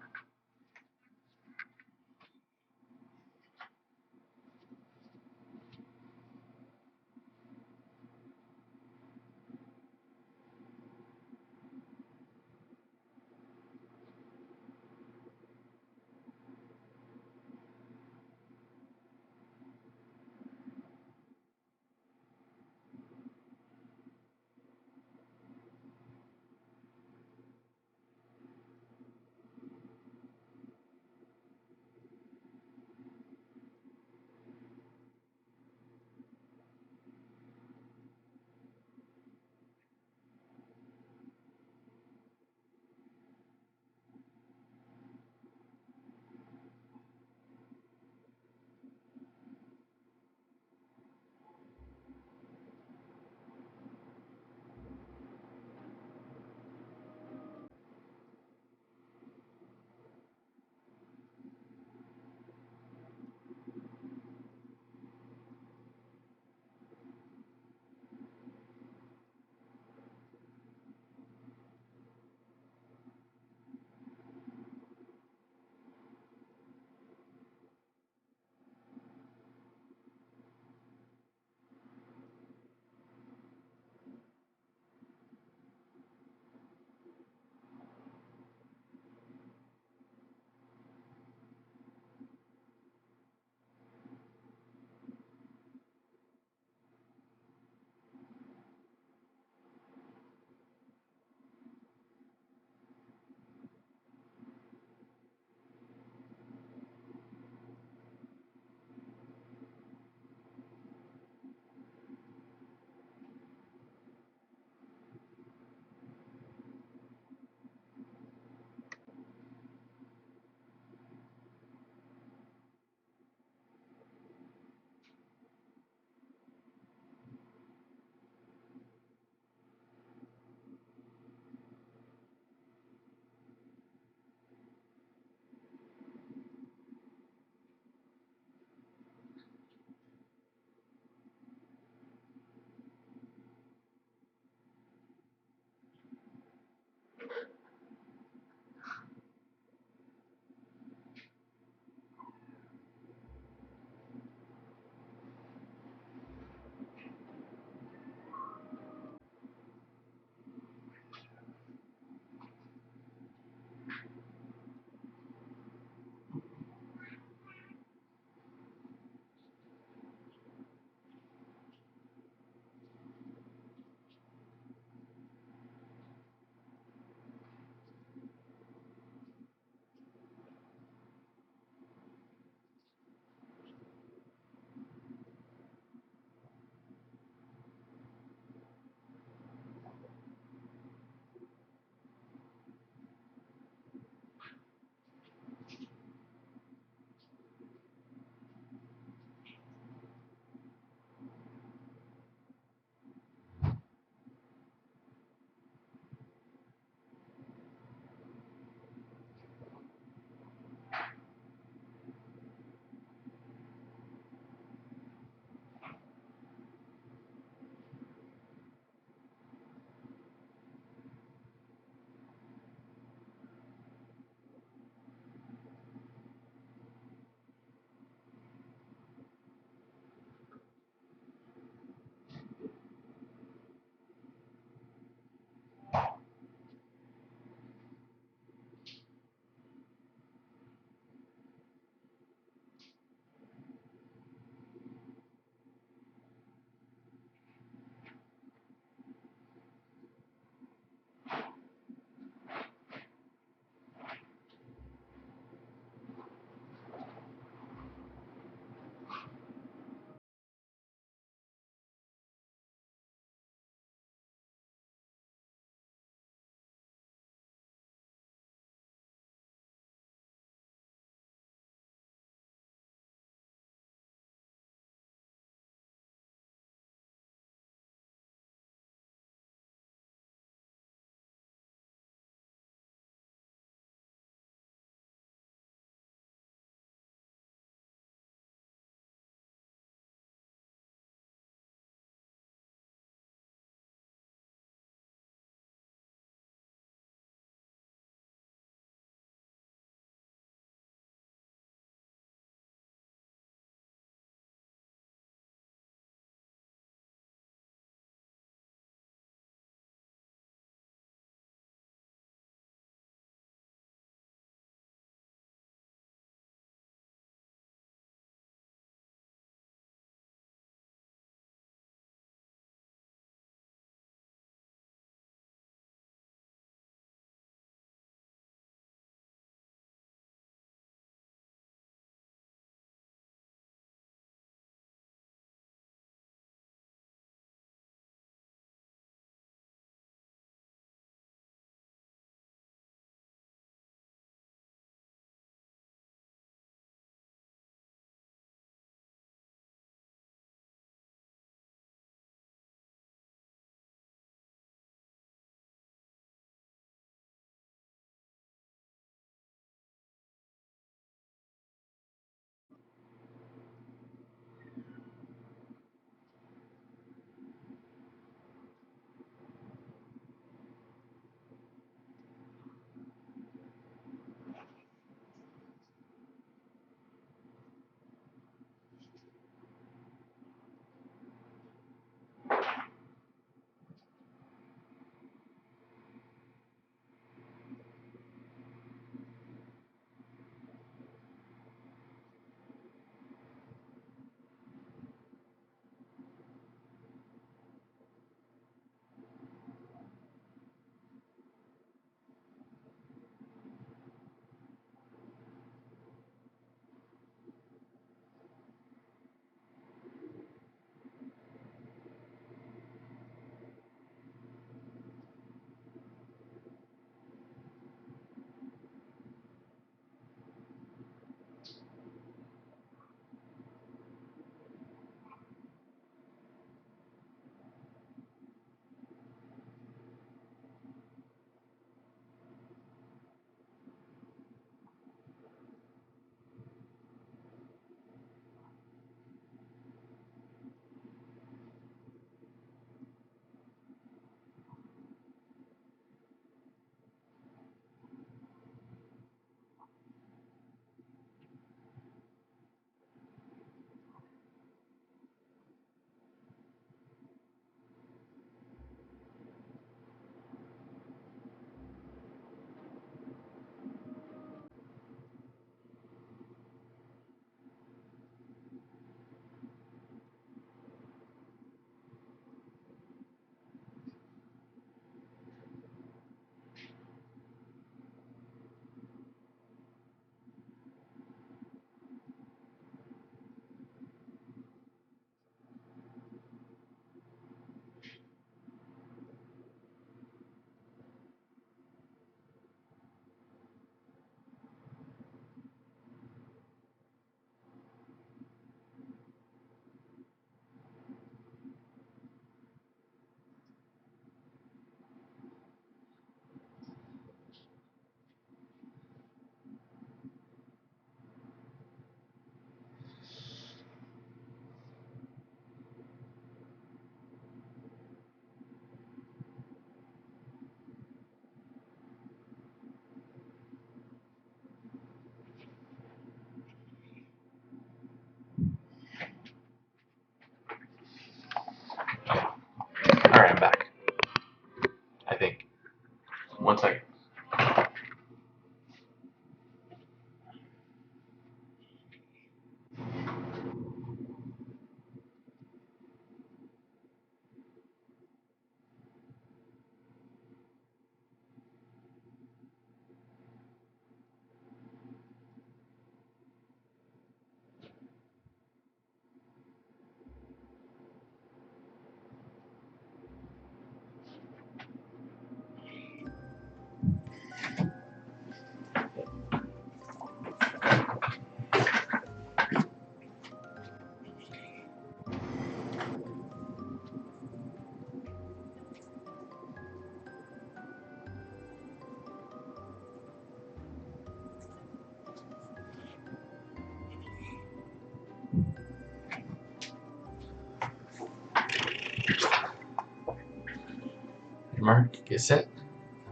Your mark, get set.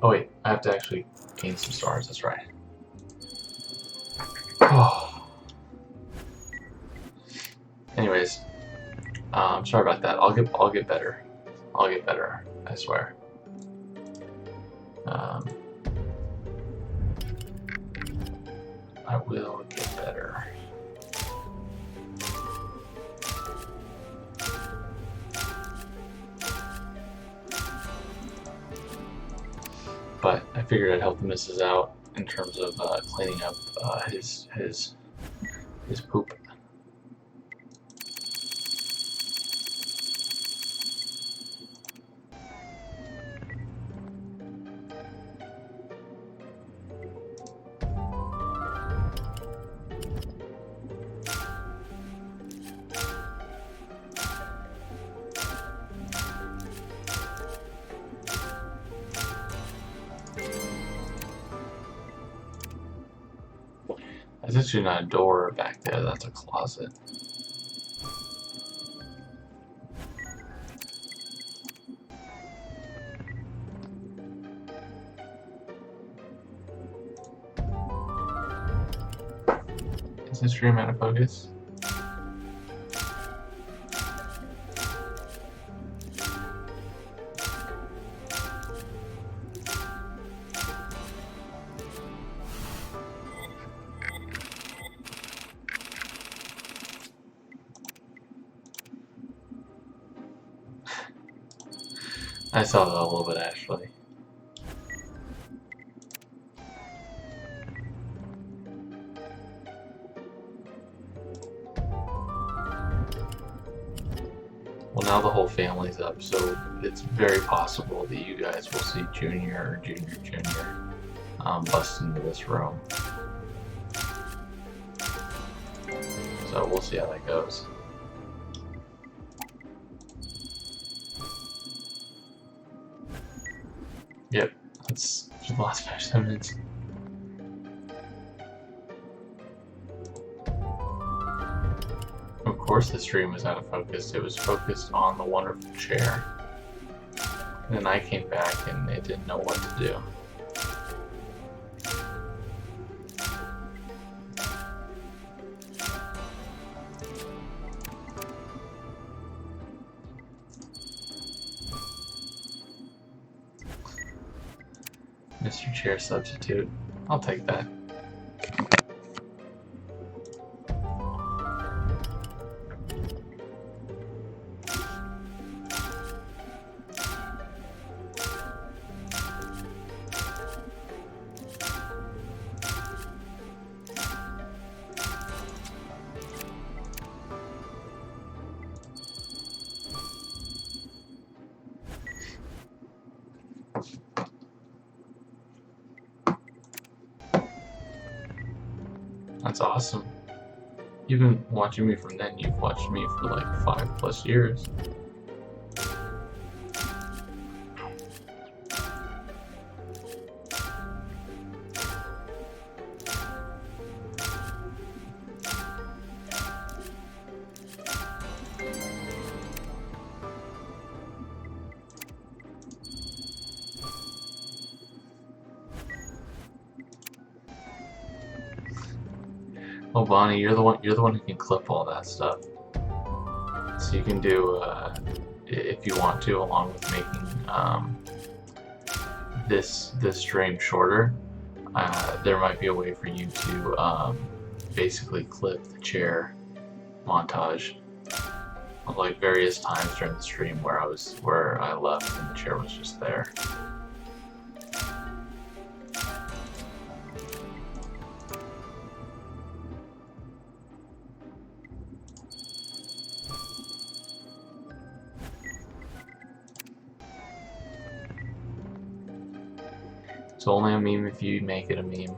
Oh wait, I have to actually gain some stars, that's right. Oh. Anyways, sorry about that. I'll get better. I'll get better, I swear. I will get better. But I figured I'd help the missus out in terms of cleaning up his poop. That's actually not a door back there, that's a closet. Is this stream out of focus? I saw that a little bit actually. Well, now the whole family's up, so it's very possible that you guys will see Junior bust into this room. So we'll see how that goes. Yep, that's just the last 5 minutes. Of course the stream was out of focus. It was focused on the wonderful chair. And then I came back and it didn't know what to do. Mr. Chair substitute. I'll take that. That's awesome. You've been watching me from then. You've watched me for like 5+ years. Oh, Bonnie, you're the one who can clip all that stuff. So you can do, if you want to, along with making this stream shorter. There might be a way for you to basically clip the chair montage of like various times during the stream where I left and the chair was just there. It's only a meme if you make it a meme.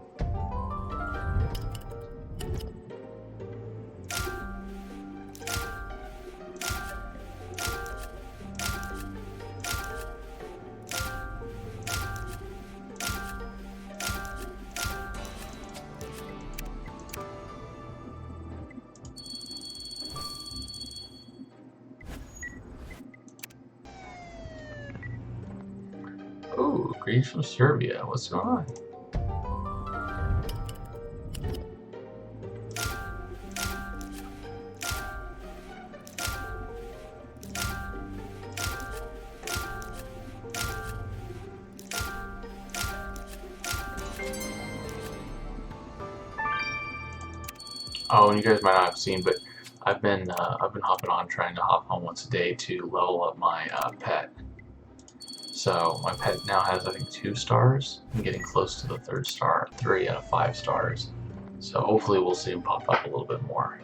Ooh, greetings from Serbia. What's going on? Oh, and you guys might not have seen, but I've been hopping on, trying to hop on once a day to level up my pet. So my pet now has, I think, 2 stars. I'm getting close to the 3rd star, 3 out of 5 stars. So hopefully we'll see him pop up a little bit more.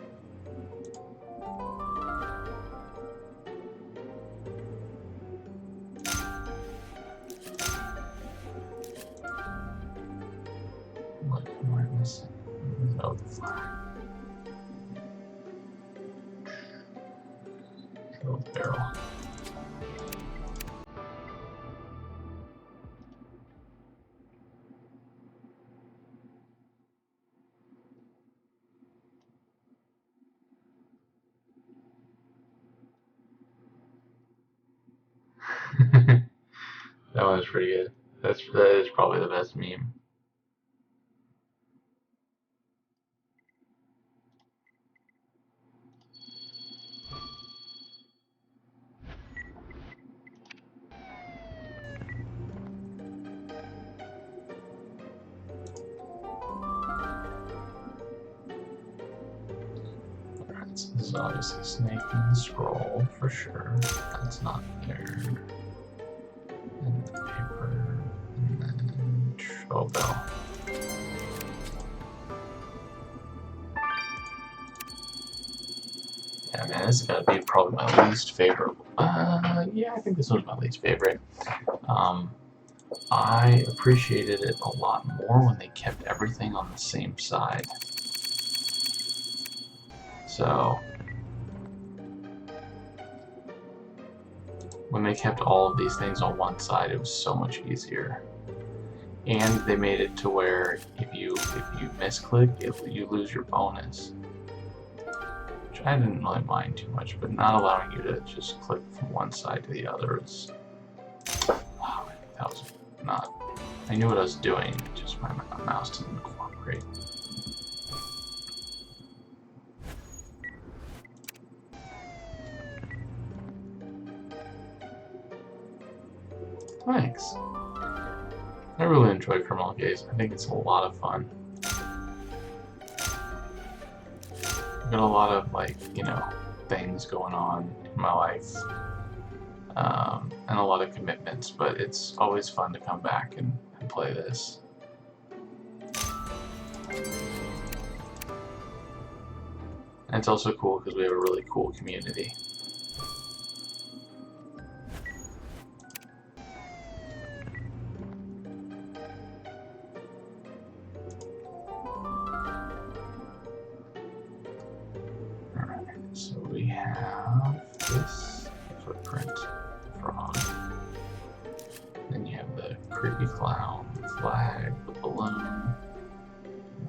What am I missing? Oh, the flag. Oh, the barrel. That was pretty good. That is probably the best meme. Alright, so this is obviously snake and scroll for sure. That's not there. And the paper. And then show bell. Yeah, man, this is gotta be probably my least favorite. Yeah, I think this one's my least favorite. I appreciated it a lot more when they kept everything on the same side. So, when they kept all of these things on one side, it was so much easier. And they made it to where if you misclick, you lose your bonus. Which I didn't really mind too much, but not allowing you to just click from one side to the other is... Wow, that was not... I knew what I was doing, just my mouse didn't cooperate. Thanks. I really enjoy Criminal Case. I think it's a lot of fun. I've got a lot of, like, you know, things going on in my life. And a lot of commitments, but it's always fun to come back and play this. And it's also cool because we have a really cool community. Alright, so we have this footprint frog. Then you have the creepy clown, the flag, the balloon.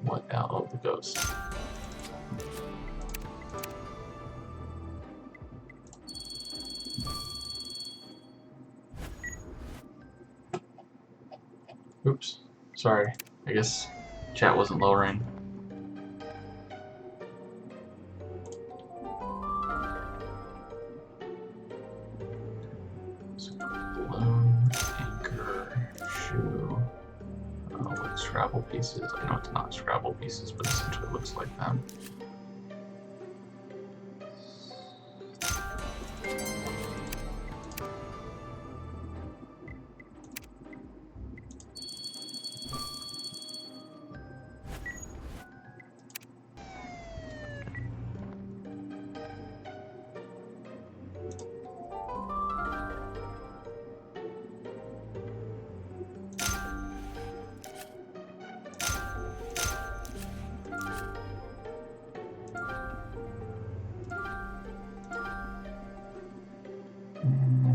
What else? Oh, the ghost. Oops, sorry. I guess chat wasn't lowering. So, balloon, anchor, shoe. Like Scrabble pieces. I know it's not Scrabble pieces, but essentially it looks like them.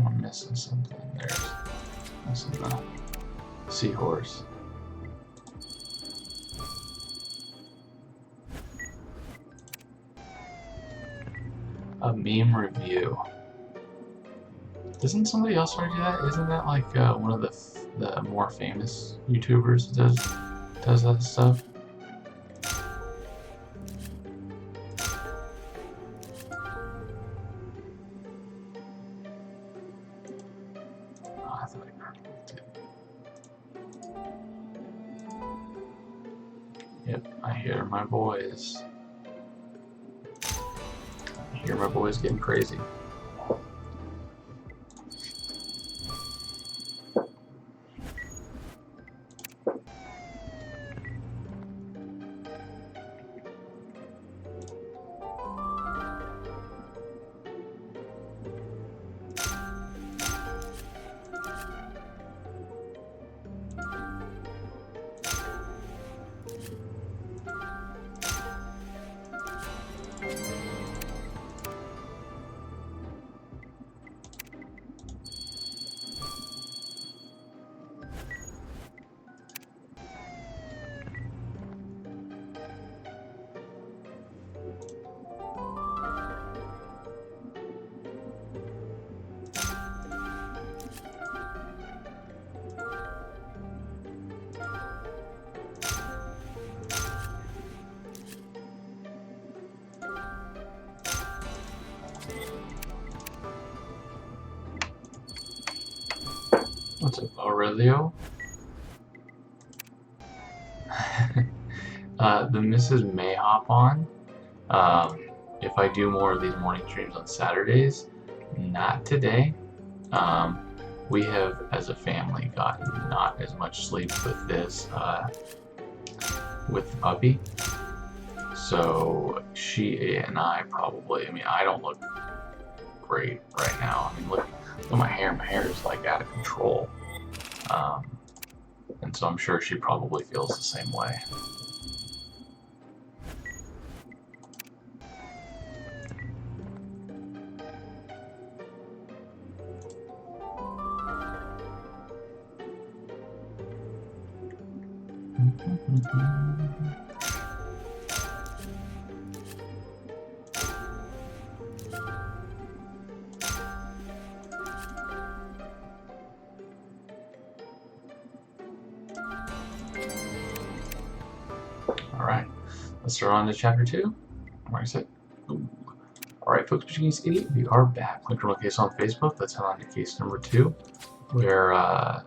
I'm missing something. There's missing the seahorse. A meme review. Doesn't somebody else already do that? Isn't that like one of the more famous YouTubers does that stuff? Oh, I thought I heard it. Yep, I hear my boys. I hear my boys getting crazy. What's up, Aurelio? The Mrs. may hop on if I do more of these morning streams on Saturdays. Not today. We have, as a family, gotten not as much sleep with this, with the puppy. So she and I probably, I mean, I don't look great right now. I mean, look at my hair. My hair is like out of control. And so I'm sure she probably feels the same way. Alright, let's start on to chapter 2. Where is it? Alright, folks, Machine Skitty, we are back. Click on case on Facebook. Let's head on to case number 2, where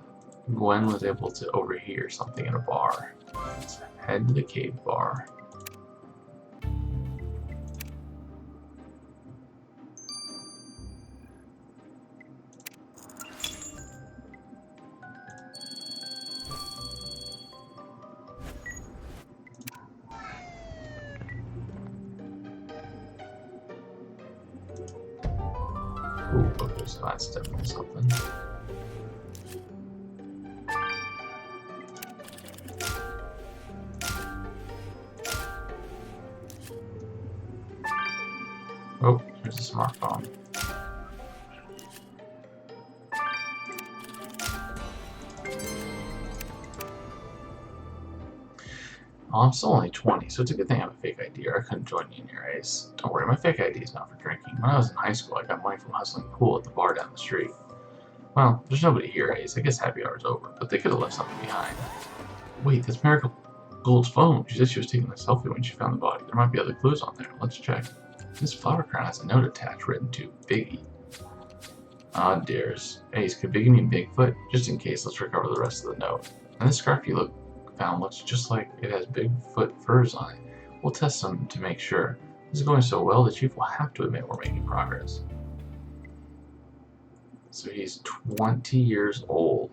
Gwen was able to overhear something in a bar. Let's head to the cave bar. Ooh, okay, so that's definitely something. Oh, there's a smartphone. Well, I'm still only 20, so it's a good thing I have a fake ID, or I couldn't join you in your race. Don't worry, my fake ID is not for drinking. When I was in high school, I got money from hustling pool at the bar down the street. Well, there's nobody here, Ace. I guess happy hour's over, but they could have left something behind. Wait, that's Miracle Gold's phone. She said she was taking a selfie when she found the body. There might be other clues on there. Let's check. This flower crown has a note attached written to Biggie. Ah, dears. Ace, could Biggie mean Bigfoot? Just in case, let's recover the rest of the note. And this scarf you found looks just like it has Bigfoot furs on it. We'll test them to make sure. This is going so well, the chief will have to admit we're making progress. So he's 20 years old.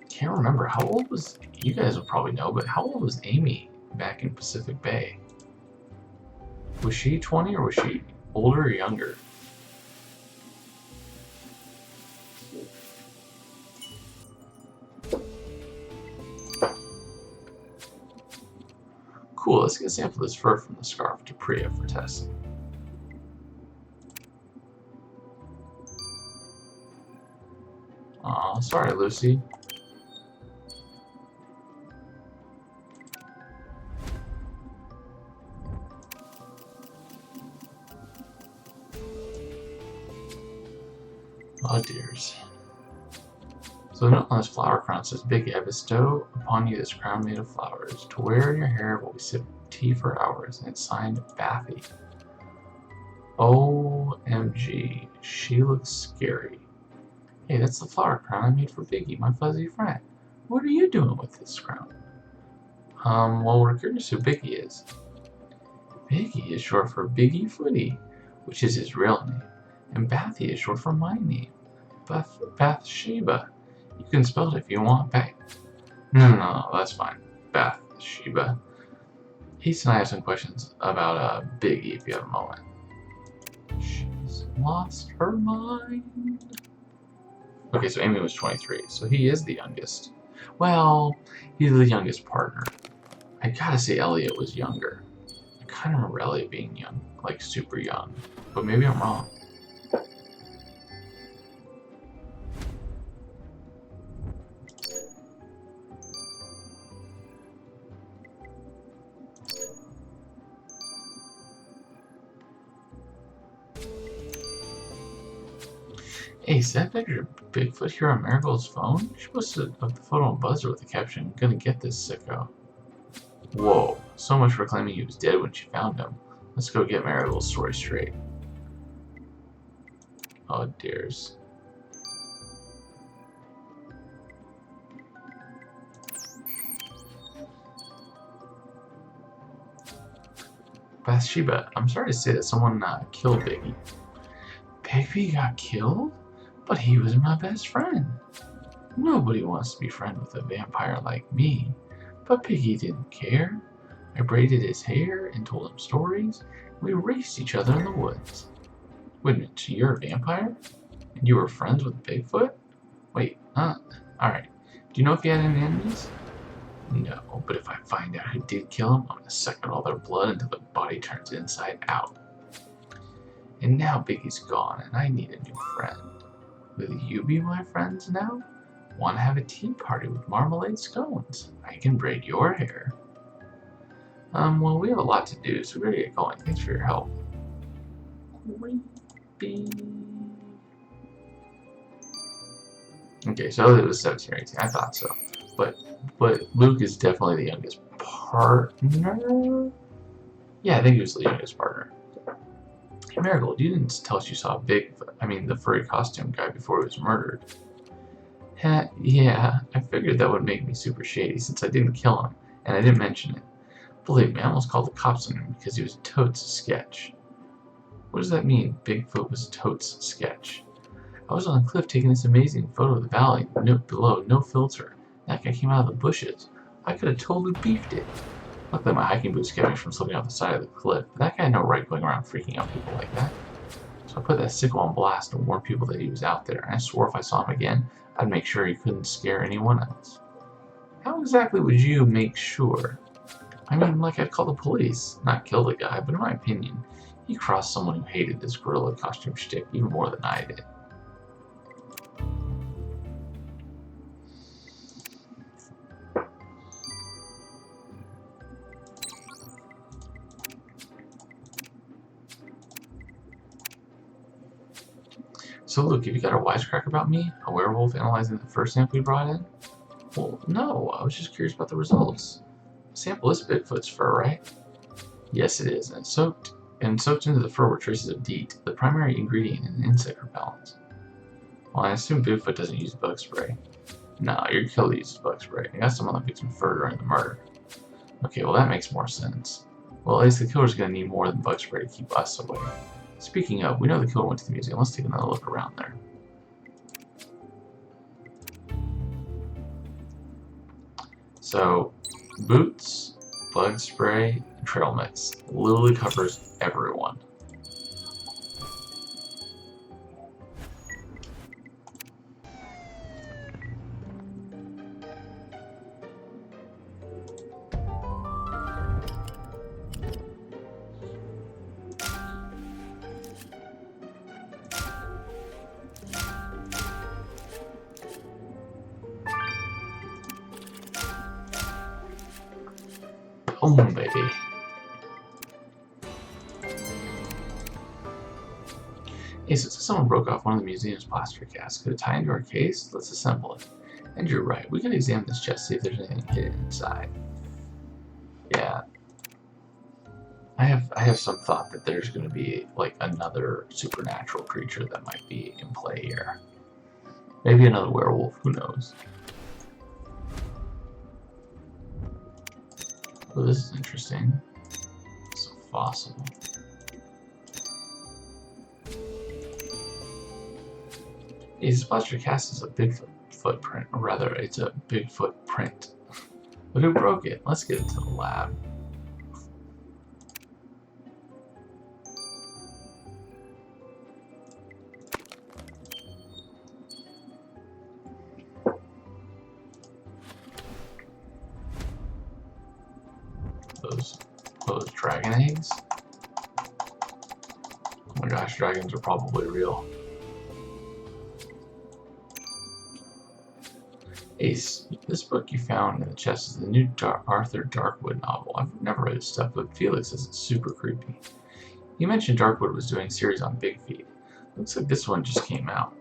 Can't remember, how old was, you guys will probably know, but how old was Amy back in Pacific Bay? Was she 20 or was she older or younger? Cool, let's get a sample of this fur from the scarf to Priya for testing. Aw, sorry, Lucy. Oh dears. So the note on this flower crown says, Biggie, I bestow upon you this crown made of flowers. To wear in your hair while we sip tea for hours. And it's signed Bathy. OMG. She looks scary. Hey, that's the flower crown I made for Biggie, my fuzzy friend. What are you doing with this crown? Well, we're curious who Biggie is. Biggie is short for Biggie Footy, which is his real name. And Bathy is short for my name. Bathsheba. You can spell it if you want, No, that's fine. Bathsheba. Heath and I have some questions about Biggie if you have a moment. She's lost her mind. Okay, so Amy was 23, so he is the youngest. Well, he's the youngest partner. I gotta say Elliot was younger. I kind of remember Elliot being young, like super young, but maybe I'm wrong. Hey, is that picture of Bigfoot here on Marigold's phone? She posted up the photo on Buzzer with the caption, "Gonna get this sicko." Whoa, so much for claiming he was dead when she found him. Let's go get Marigold's story straight. Oh dears. Bathsheba, I'm sorry to say that someone killed Biggie. Biggie got killed? But he was my best friend. Nobody wants to be friends with a vampire like me. But Biggie didn't care. I braided his hair and told him stories. We raced each other in the woods. Wait a minute, so you're a vampire? And you were friends with Bigfoot? Wait, alright. Do you know if he had any enemies? No, but if I find out who did kill him, I'm gonna suck out all their blood until the body turns inside out. And now Biggie's gone, and I need a new friend. Will you be my friends now? Want to have a tea party with marmalade scones? I can braid your hair. Well, we have a lot to do, so we better get going. Thanks for your help. Creepy. Okay, so it was 17 or 18. I thought so. But Luke is definitely the youngest partner? Yeah, I think he was the youngest partner. Hey, Marigold, you didn't tell us you saw the furry costume guy before he was murdered. Yeah, I figured that would make me super shady since I didn't kill him, and I didn't mention it. Believe me, I almost called the cops on him because he was totes sketch. What does that mean, Bigfoot was totes sketch? I was on a cliff taking this amazing photo of the valley, below, no filter. That guy came out of the bushes. I could have totally beefed it. Luckily my hiking boots kept me from slipping off the side of the cliff, but that guy had no right going around freaking out people like that. So I put that sicko on blast and warned people that he was out there, and I swore if I saw him again, I'd make sure he couldn't scare anyone else. How exactly would you make sure? I mean, like I'd call the police, not kill the guy, but in my opinion, he crossed someone who hated this gorilla costume shtick even more than I did. So Luke, have you got a wisecrack about me? A werewolf analyzing the first sample you brought in? Well, no, I was just curious about the results. The sample is Bigfoot's fur, right? Yes, it is, and soaked into the fur were traces of DEET, the primary ingredient in insect repellents. Well, I assume Bigfoot doesn't use bug spray. No, your killer uses bug spray. I got some on the victim's fur during the murder. Okay, well that makes more sense. Well, at least the killer's gonna need more than bug spray to keep us away. Speaking of, we know the killer went to the museum. Let's take another look around there. So, boots, bug spray, and trail mix. Literally covers everyone. Boom, baby. Hey, since someone broke off one of the museum's plaster casts, could it tie into our case? Let's assemble it. And you're right, we can examine this chest, see if there's anything hidden inside. Yeah. I have some thought that there's going to be like another supernatural creature that might be in play here. Maybe another werewolf, who knows? Oh, this is interesting. It's a fossil. This plaster cast is a Bigfoot footprint, or rather, it's a Bigfoot print. But who broke it? Let's get into the lab. Those dragon eggs? Oh my gosh, dragons are probably real. Ace, this book you found in the chest is the new Arthur Darkwood novel. I've never read his stuff, but Felix says it's super creepy. You mentioned Darkwood was doing a series on Bigfeet. Looks like this one just came out.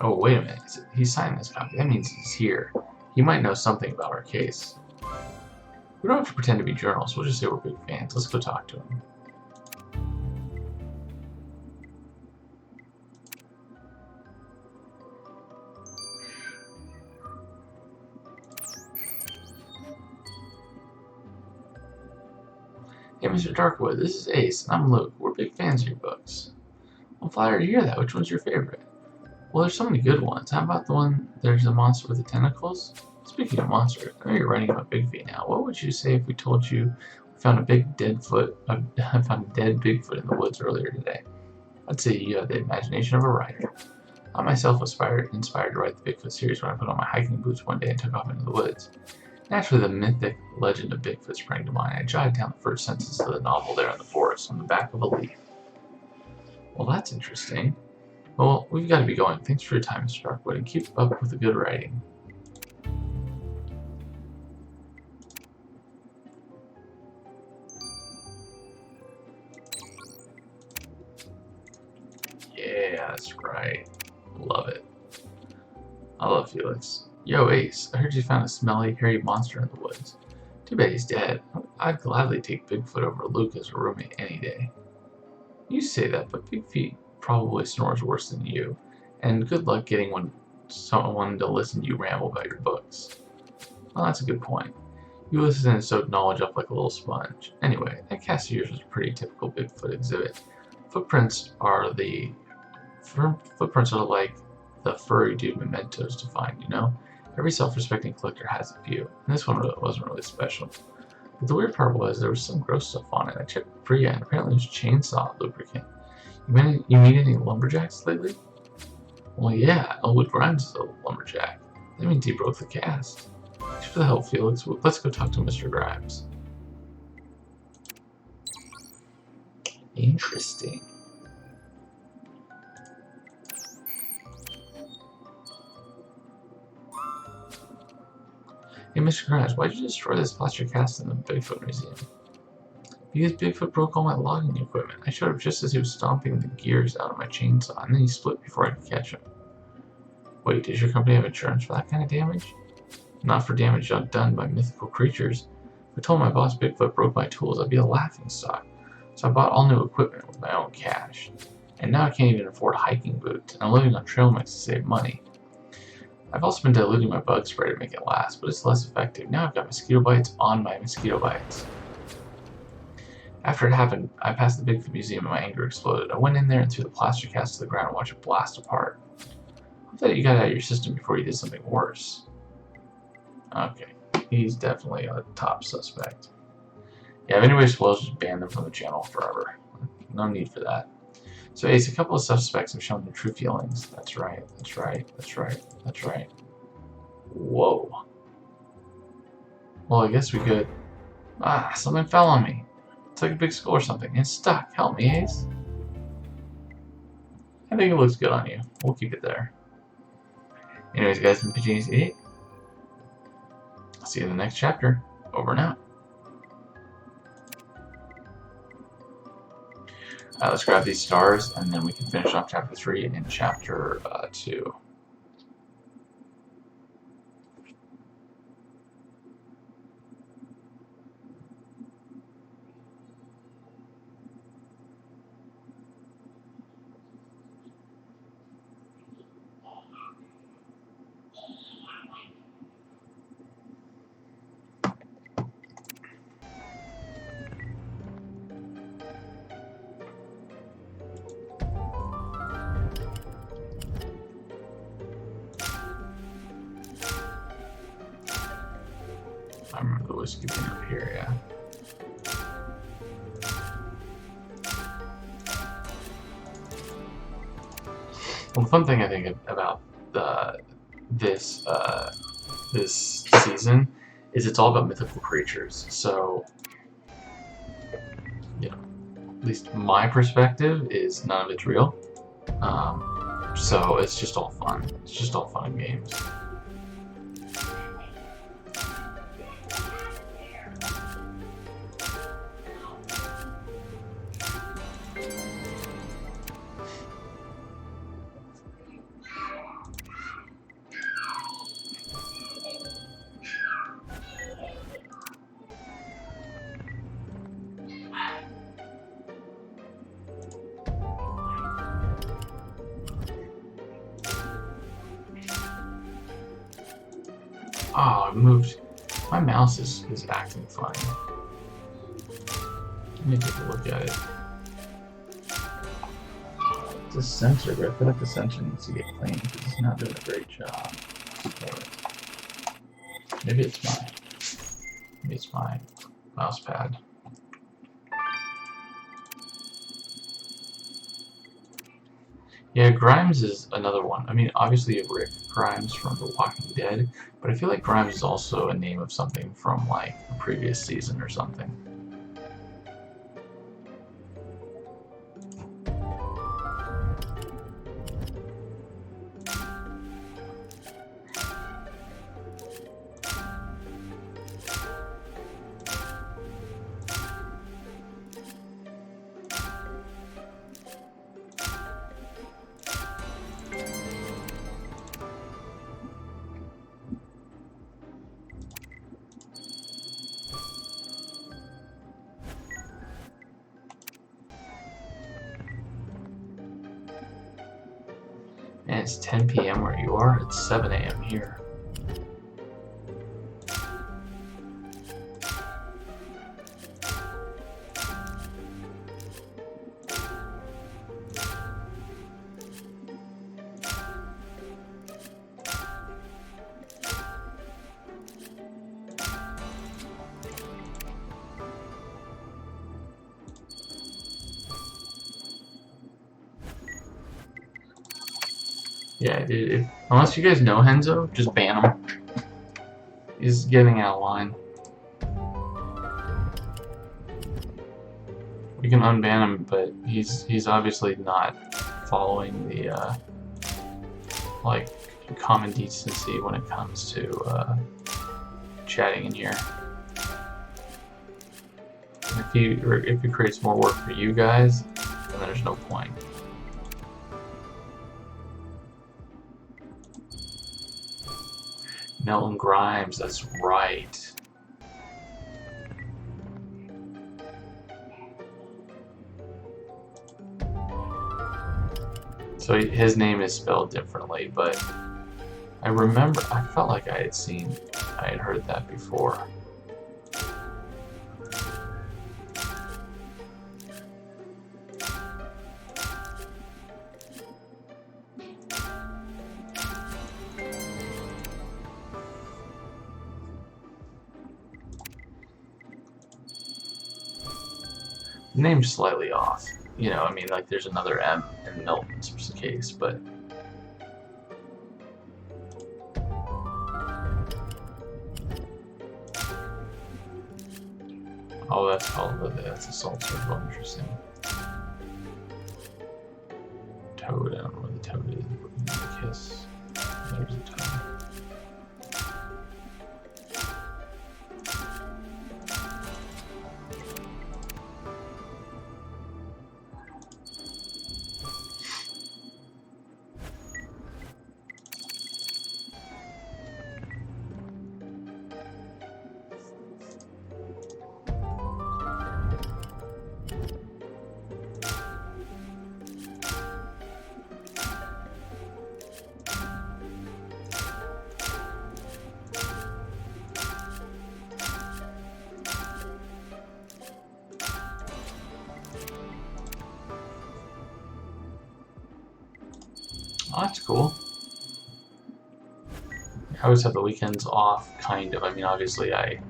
Oh, wait a minute. He signed this copy. That means he's here. He might know something about our case. We don't have to pretend to be journalists. We'll just say we're big fans. Let's go talk to him. Hey, Mr. Darkwood, this is Ace, and I'm Luke. We're big fans of your books. I'm flattered to hear that. Which one's your favorite? Well, there's so many good ones. How about the one there's a monster with the tentacles? Speaking of monsters, I know you're writing about Bigfeet now. What would you say if we told you we found a big dead Bigfoot in the woods earlier today? I'd say you have the imagination of a writer. I myself was inspired to write the Bigfoot series when I put on my hiking boots one day and took off into the woods. Naturally, the mythic legend of Bigfoot sprang to mind. I jotted down the first sentence of the novel there in the forest on the back of a leaf. Well, that's interesting. Well, we've got to be going. Thanks for your time, Mr. Darkwood, and keep up with the good writing. Yeah, that's right. Love it. I love Felix. Yo, Ace, I heard you found a smelly, hairy monster in the woods. Too bad he's dead. I'd gladly take Bigfoot over Luke as a roommate any day. You say that, but Bigfeet probably snores worse than you. And good luck getting someone to listen to you ramble about your books. Well, that's a good point. You listen and soak knowledge up like a little sponge. Anyway, that cast of yours was a pretty typical Bigfoot exhibit. Footprints are like the furry dude mementos to find, you know? Every self-respecting collector has a few, and this one wasn't really special. But the weird part was there was some gross stuff on it. I checked Priya, and apparently it was chainsaw lubricant. You meet any lumberjacks lately? Well, yeah, Elwood Grimes is a lumberjack. That means he broke the cast. Thanks for the help, Felix. Let's go talk to Mr. Grimes. Interesting. Hey, Mr. Grimes, why'd you destroy this plaster cast in the Bigfoot Museum? Because Bigfoot broke all my logging equipment. I showed up just as he was stomping the gears out of my chainsaw, and then he split before I could catch him. Wait, does your company have insurance for that kind of damage? Not for damage done by mythical creatures. If I told my boss Bigfoot broke my tools, I'd be a laughingstock. So I bought all new equipment with my own cash. And now I can't even afford hiking boots, and I'm living on trail mix to save money. I've also been diluting my bug spray to make it last, but it's less effective. Now I've got mosquito bites on my mosquito bites. After it happened, I passed the Bigfoot Museum and my anger exploded. I went in there and threw the plaster cast to the ground and watched it blast apart. I thought you got it out of your system before you did something worse. Okay, he's definitely a top suspect. Yeah, if anybody explodes, just ban them from the channel forever. No need for that. So Ace, a couple of suspects have shown their true feelings. That's right, that's right, that's right, that's right. Whoa. Well, I guess we could... Ah, something fell on me. It's like a big skull or something. It's stuck. Help me, Ace. I think it looks good on you. We'll keep it there. Anyways, guys, from Pigeons 8. I'll see you in the next chapter. Over and out. Let's grab these stars, and then we can finish off chapter 3 in chapter 2. I remember the whiskey being up here, yeah. Well, the fun thing I think about this season is it's all about mythical creatures. So, you know, at least my perspective is none of it's real. So it's just all fun. It's just all fun and games. Oh, it moved. My mouse is acting funny. Let me take a look at it. It's a sensor, but I feel like the sensor needs to get cleaned because it's not doing a great job. Maybe it's my mouse pad. Yeah, Grimes is another one. I mean, obviously you have Rick Grimes from The Walking Dead, but I feel like Grimes is also a name of something from, like, a previous season or something. And it's 10 p.m. where you are, it's 7 a.m. here. Yeah, dude, unless you guys know Henzo, just ban him. He's getting out of line. We can unban him, but he's obviously not following the like common decency when it comes to chatting in here. If he creates more work for you guys, then there's no point. Melton Grimes, that's right. So his name is spelled differently, but I remember, I felt like I had heard that before. The name's slightly off. You know, I mean, like, there's another M in Milton's case, but... Oh, that's that's a salt circle, interesting. Toad, I don't know where the toad is. The kiss. There's a toad. Oh, that's cool. I always have the weekends off, kind of. I mean, obviously, I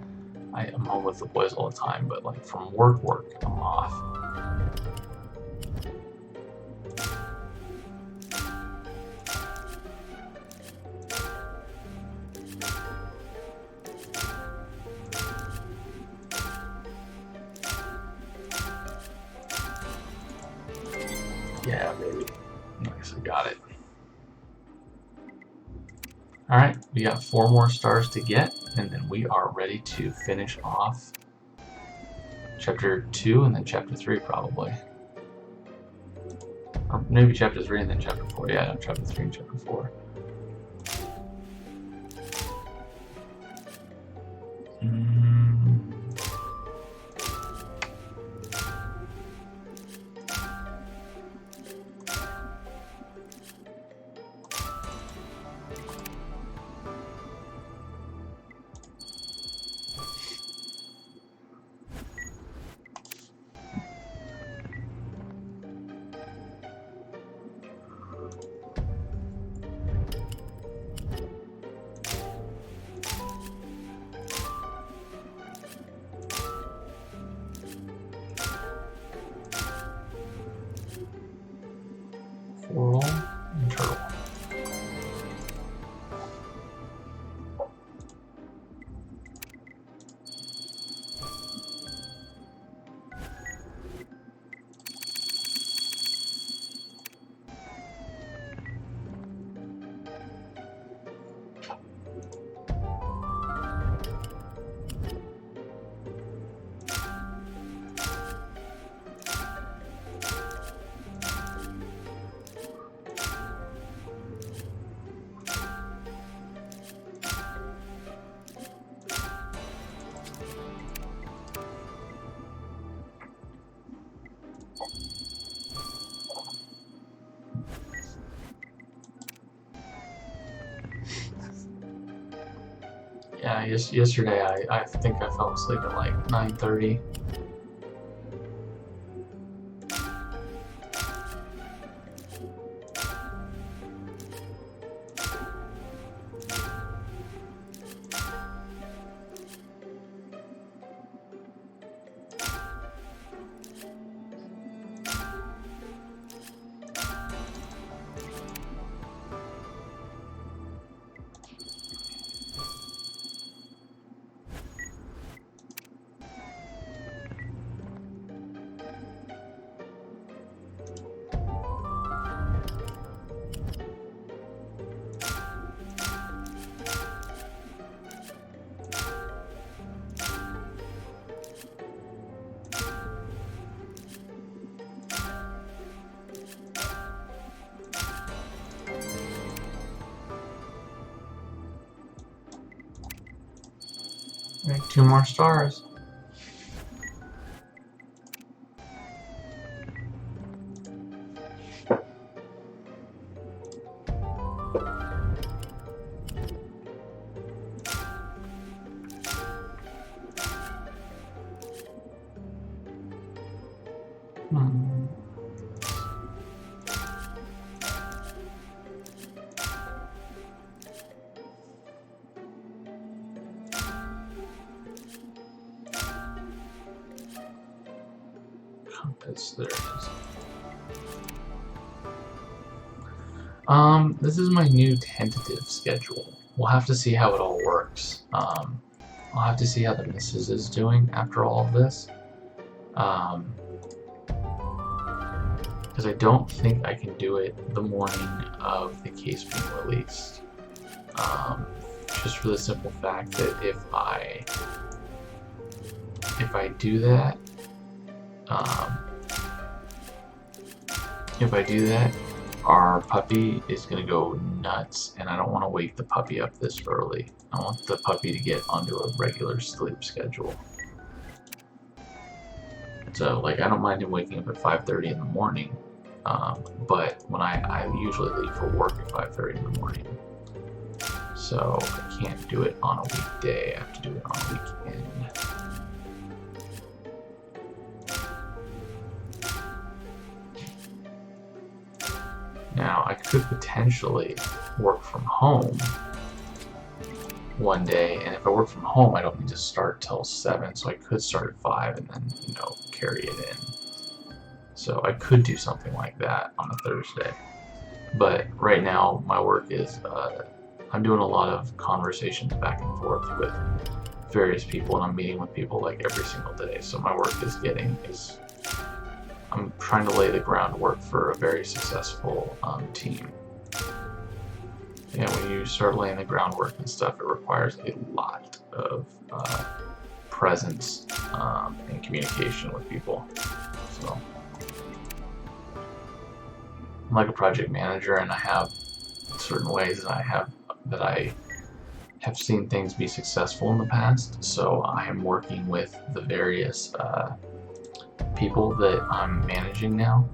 am home with the boys all the time, but like from work, I'm off. Yeah, baby. Nice, I got it. Alright, we got 4 more stars to get, and then we are ready to finish off Chapter 2 and then Chapter 3, probably. Or maybe Chapter 3 and then Chapter 4. Yeah, no, Chapter 3 and Chapter 4. Coral and turtle. Yeah, yesterday I think I fell asleep at like 9:30. Right, 2 more stars. Compass, there it is. This is my new tentative schedule. We'll have to see how it all works. I'll have to see how the missus is doing after all of this. Because I don't think I can do it the morning of the case being released. Just for the simple fact that if I do that, our puppy is going to go nuts, and I don't want to wake the puppy up this early. I want the puppy to get onto a regular sleep schedule. So, like, I don't mind him waking up at 5:30 in the morning, but when I usually leave for work at 5:30 in the morning. So, I can't do it on a weekday, I have to do it on a weekend. Now, I could potentially work from home one day, and if I work from home, I don't need to start till 7, so I could start at 5 and then, carry it in. So I could do something like that on a Thursday. But right now, my work is, I'm doing a lot of conversations back and forth with various people, and I'm meeting with people like every single day. So my work is I'm trying to lay the groundwork for a very successful team. And when you start laying the groundwork and stuff, it requires a lot of presence and communication with people. So I'm like a project manager, and I have certain ways that I have seen things be successful in the past. So I am working with the various people that I'm managing now,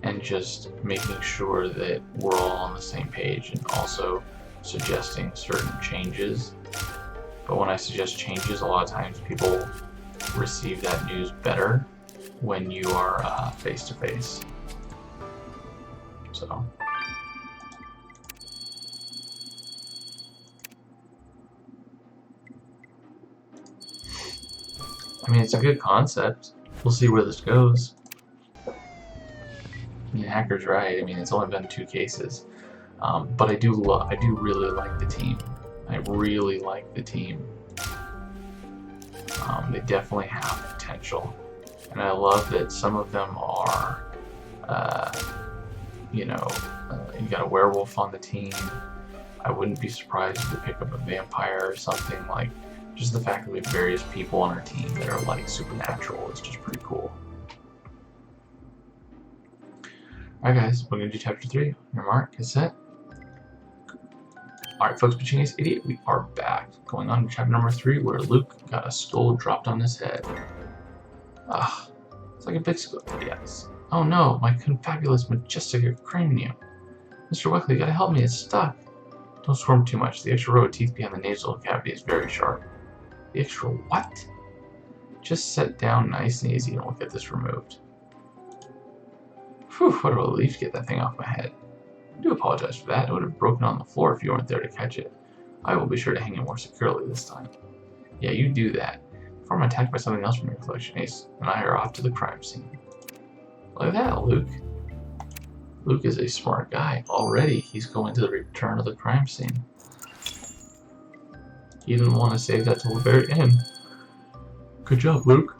and just making sure that we're all on the same page, and also suggesting certain changes. But when I suggest changes, a lot of times people receive that news better when you are face to face. So I mean, it's a good concept. We'll see where this goes. I mean, Hacker's right. I mean, it's only been 2 cases, but I do really like the team. I really like the team. They definitely have potential, and I love that some of them are, you got a werewolf on the team. I wouldn't be surprised if we pick up a vampire or something. Like, just the fact that we have various people on our team that are like supernatural is just pretty cool. Alright guys, we're going to do chapter 3. Your mark is set. Alright folks, Pacini's Idiot, we are back. Going on to chapter number 3, where Luke got a skull dropped on his head. Ah, it's like a big skull. Yes. Oh no, my confabulous, majestic cranium. Mr. Weckley, you gotta help me, it's stuck. Don't squirm too much. The extra row of teeth behind the nasal cavity is very sharp. The extra what? Just sit down nice and easy and we'll get this removed. Whew, what a relief to get that thing off my head. I do apologize for that. It would have broken on the floor if you weren't there to catch it. I will be sure to hang it more securely this time. Yeah, you do that. Before I'm attacked by something else from your collection, Ace and I are off to the crime scene. Look at that, Luke. Luke is a smart guy. Already, he's going to the return of the crime scene. He didn't want to save that till the very end. Good job, Luke.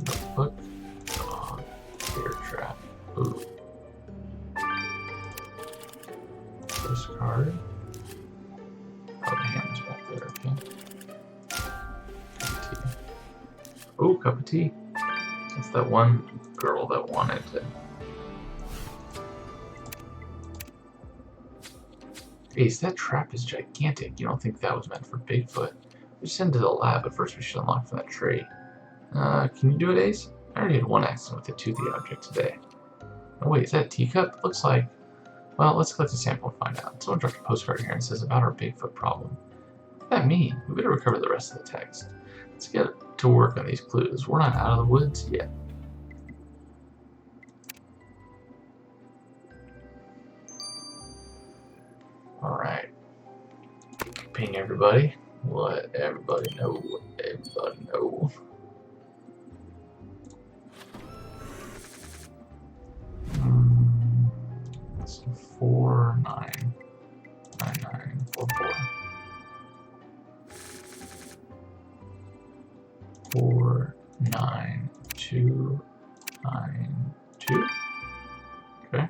Notebook. Dog. Bear trap. Ooh. First card. Oh, the hammer's back there, okay. Cup of tea. Oh, cup of tea. That's that one girl that wanted to. Ace, that trap is gigantic. You don't think that was meant for Bigfoot? We send it to the lab, but first we should unlock from that tree. Can you do it, Ace? I already had one accident with a toothy object today. Oh wait, is that a teacup? Looks like... Well, let's collect a sample and find out. Someone dropped a postcard here and says about our Bigfoot problem. What does that mean? We better recover the rest of the text. Let's get to work on these clues. We're not out of the woods yet. Alright. Ping everybody. Let everybody know what everybody know. Let's do 499944. 49292. Okay.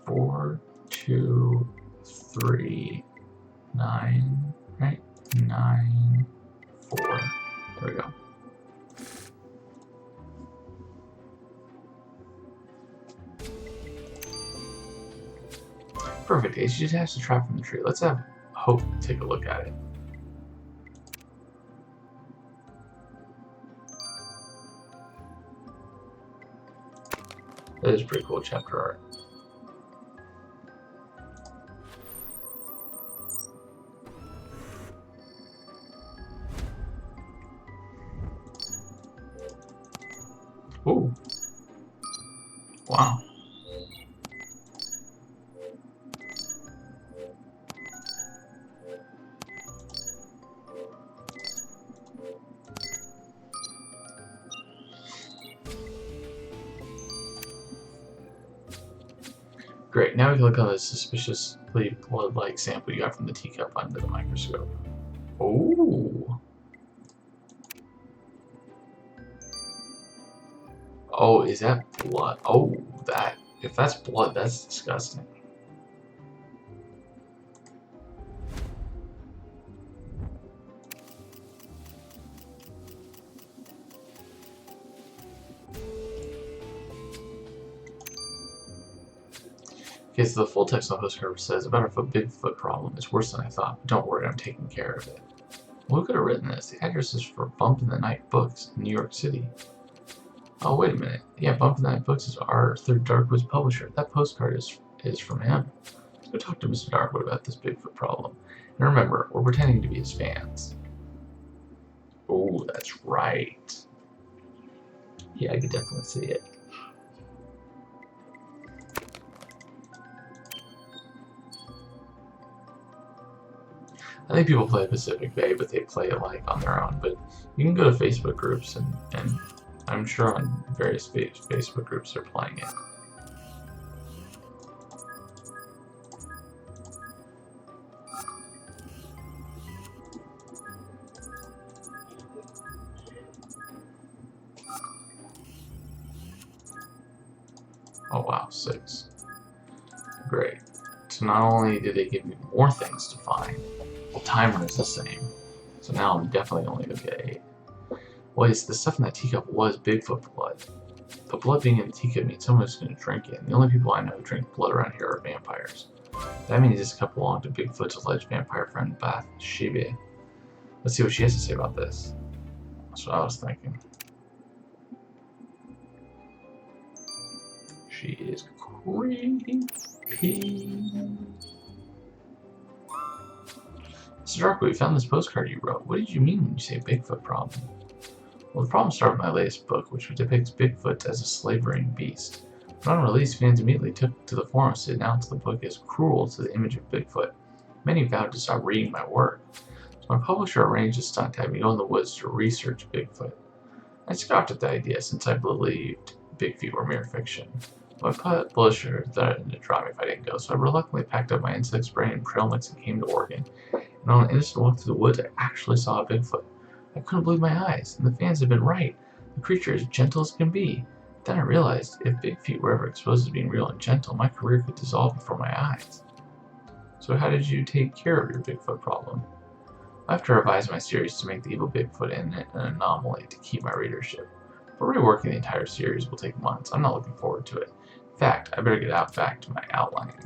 4239, right? 94. There we go. Perfect, Ace. You detach the trap from the tree. Let's have Hope take a look at it. That is pretty cool chapter art. Wow. Great, now we can look on the suspiciously blood-like sample you got from the teacup under the microscope. Oh. Oh, is that blood? Oh, that. If that's blood, that's disgusting. Okay, so the full text on the postcard says, about our Bigfoot problem. It's worse than I thought, but don't worry, I'm taking care of it. Who could have written this? The address is for Bump in the Night Books in New York City. Oh, wait a minute. Yeah, Bump in the Night Books is our third Darkwoods publisher. That postcard is from him. Let's go talk to Mr. Darkwood about this Bigfoot problem. And remember, we're pretending to be his fans. Oh, that's right. Yeah, I could definitely see it. I think people play Pacific Bay, but they play it like on their own. But you can go to Facebook groups, and I'm sure on various Facebook groups they're playing it. Oh wow, 6. Great. So not only did they give me more things to find, the timer is the same. So now I'm definitely only going to get 8. Wait, the stuff in that teacup was Bigfoot blood. But blood being in the teacup means someone's going to drink it. And the only people I know who drink blood around here are vampires. That means this cup belonged to Bigfoot's alleged vampire friend, Bathsheba. Let's see what she has to say about this. That's what I was thinking. She is creepy. Mr. Darkwood, we found this postcard you wrote. What did you mean when you say Bigfoot problem? Well, the problem started with my latest book, which depicts Bigfoot as a slavering beast. When on release, fans immediately took to the forums to announce the book as cruel to the image of Bigfoot. Many vowed to stop reading my work. So my publisher arranged a stunt to have me go in the woods to research Bigfoot. I scoffed at the idea since I believed Bigfoot were mere fiction. My publisher threatened to drop me if I didn't go, so I reluctantly packed up my insect spray and trail mix and came to Oregon. And on an innocent walk through the woods, I actually saw a Bigfoot. I couldn't believe my eyes, and the fans had been right. The creature is gentle as can be. Then I realized if Bigfoot were ever exposed to being real and gentle, my career could dissolve before my eyes. So how did you take care of your Bigfoot problem? I have to revise my series to make the evil Bigfoot in it an anomaly to keep my readership. But reworking the entire series will take months. I'm not looking forward to it. In fact, I better get back to my outlining.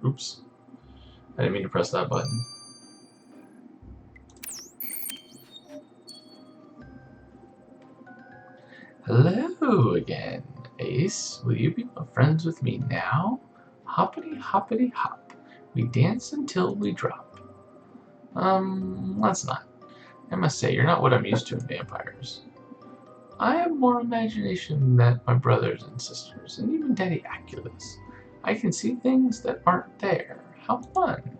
Oops. I didn't mean to press that button. Hello again, Ace. Will you be friends with me now? Hoppity hoppity hop. We dance until we drop. Let's not. I must say, you're not what I'm used to in vampires. I have more imagination than my brothers and sisters, and even Daddy Aculus. I can see things that aren't there. How fun!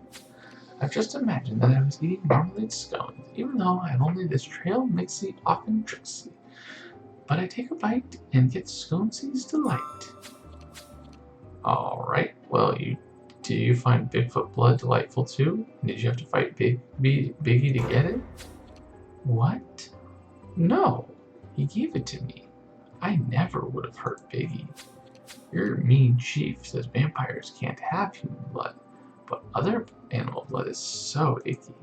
I've just imagined that I was eating marmalade scones, even though I have only this trail mixy often tricksy. But I take a bite and get Sconesy's delight. Alright, well, do you find Bigfoot blood delightful too? Did you have to fight Biggie to get it? What? No, he gave it to me. I never would have hurt Biggie. Your mean chief says vampires can't have human blood, but other animal blood is so icky.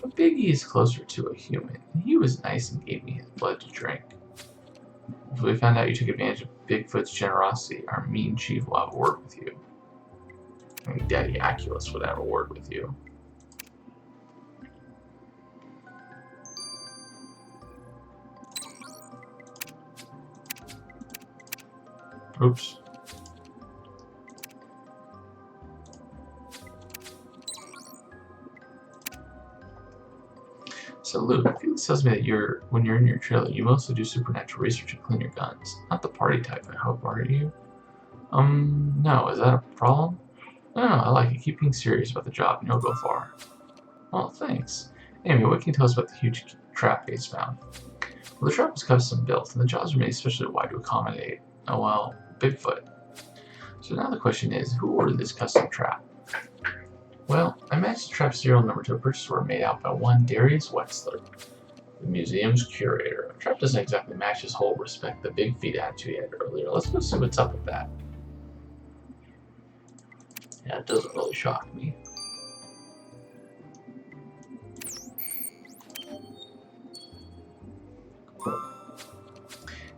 But Biggie is closer to a human, and he was nice and gave me his blood to drink. If we found out you took advantage of Bigfoot's generosity, our mean chief will have a word with you. I mean, Daddy Aculus would have a word with you. Oops. So Luke, Felix tells me that when you're in your trailer, you mostly do supernatural research and clean your guns. Not the party type, I hope, are you? No, is that a problem? No, I like it. Keep being serious about the job and you'll go far. Well, thanks. Anyway, what can you tell us about the huge trap Ace found? Well, the trap was custom built, and the jaws were made especially wide to accommodate, oh well, Bigfoot. So now the question is, who ordered this custom trap? Well, I matched the trap serial number to a purchase order made out by one Darius Wexler, the museum's curator. The trap doesn't exactly match his whole respect the big feet attitude he had earlier. Let's go see what's up with that. Yeah, it doesn't really shock me.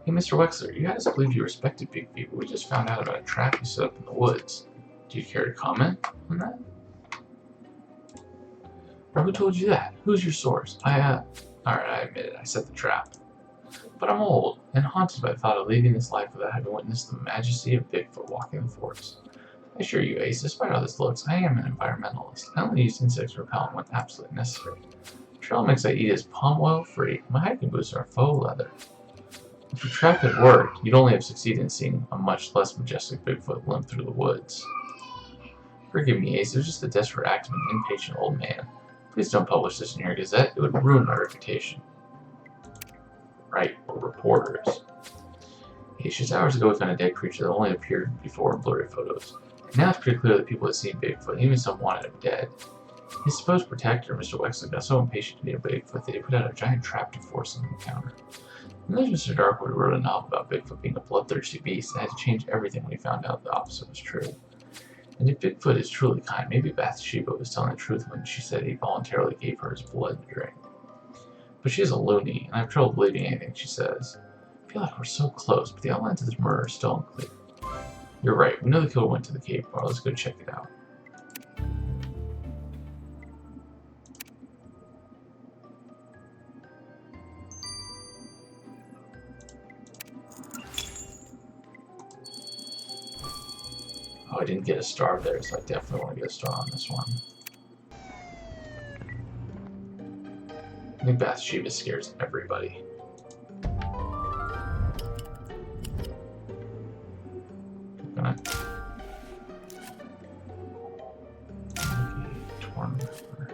Hey, Mr. Wexler, you had us believe you respected Big Feet, but we just found out about a trap you set up in the woods. Do you care to comment on that? Or who told you that? Who's your source? Alright, I admit it, I set the trap. But I'm old, and haunted by the thought of leaving this life without having witnessed the majesty of Bigfoot walking the forest. I assure you, Ace, despite how this looks, I am an environmentalist. I only use insect repellent when absolutely necessary. The trail mix I eat is palm oil free. My hiking boots are faux leather. If the trap had worked, you'd only have succeeded in seeing a much less majestic Bigfoot limp through the woods. Forgive me, Ace, it was just the desperate act of an impatient old man. Please don't publish this in your gazette, it would ruin my reputation. Right, we're reporters. Ace, just hours ago we found a dead creature that only appeared before in blurry photos. Now it's pretty clear that people had seen Bigfoot, even some wanted him dead. His supposed protector, Mr. Wexler, got so impatient to meet a Bigfoot that he put out a giant trap to force an encounter. And then Mr. Darkwood wrote a novel about Bigfoot being a bloodthirsty beast and had to change everything when he found out the opposite was true. And if Bigfoot is truly kind, maybe Bathsheba was telling the truth when she said he voluntarily gave her his blood to drink. But she's a loony, and I have trouble believing anything she says. I feel like we're so close, but the outlines of this murder are still unclear. You're right, we know the killer went to the cave bar. Let's go check it out. Oh, I didn't get a star there, so I definitely want to get a star on this one. I think Bathsheba scares everybody. I'm gonna... Torn wrapper.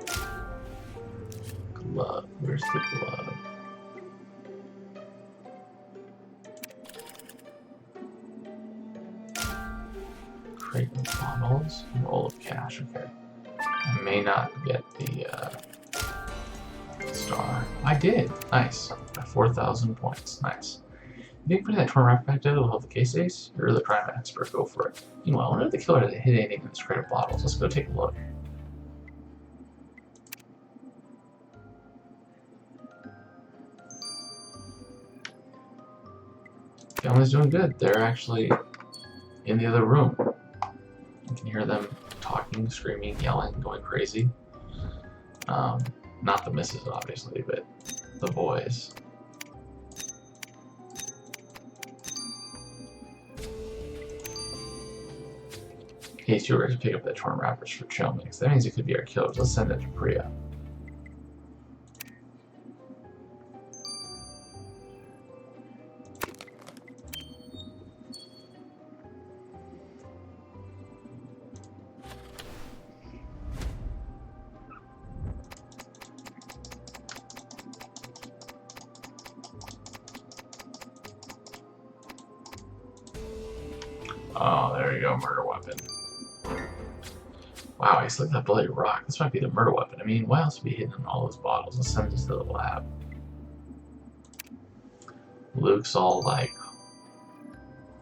Glove. Where's the glove? Crate of bottles. Roll of cash. Okay. I may not get the star. I did. Nice. Got 4,000 points. Nice. You think putting that torn wrapper back together will help the case, Ace? You're the crime expert. Go for it. Meanwhile, I wonder if the killer hid anything in this crate of bottles. Let's go take a look. Family's doing good. They're actually in the other room. You can hear them talking, screaming, yelling, going crazy. Not the missus, obviously, but the boys. In case you were to pick up the torn wrappers for trail mix, that means it could be our killers. Let's send it to Priya. Oh, there you go, murder weapon. Wow, I slipped that bloody rock. This might be the murder weapon. I mean, what else would be hidden in all those bottles? Let's send this to the lab. Luke's all like,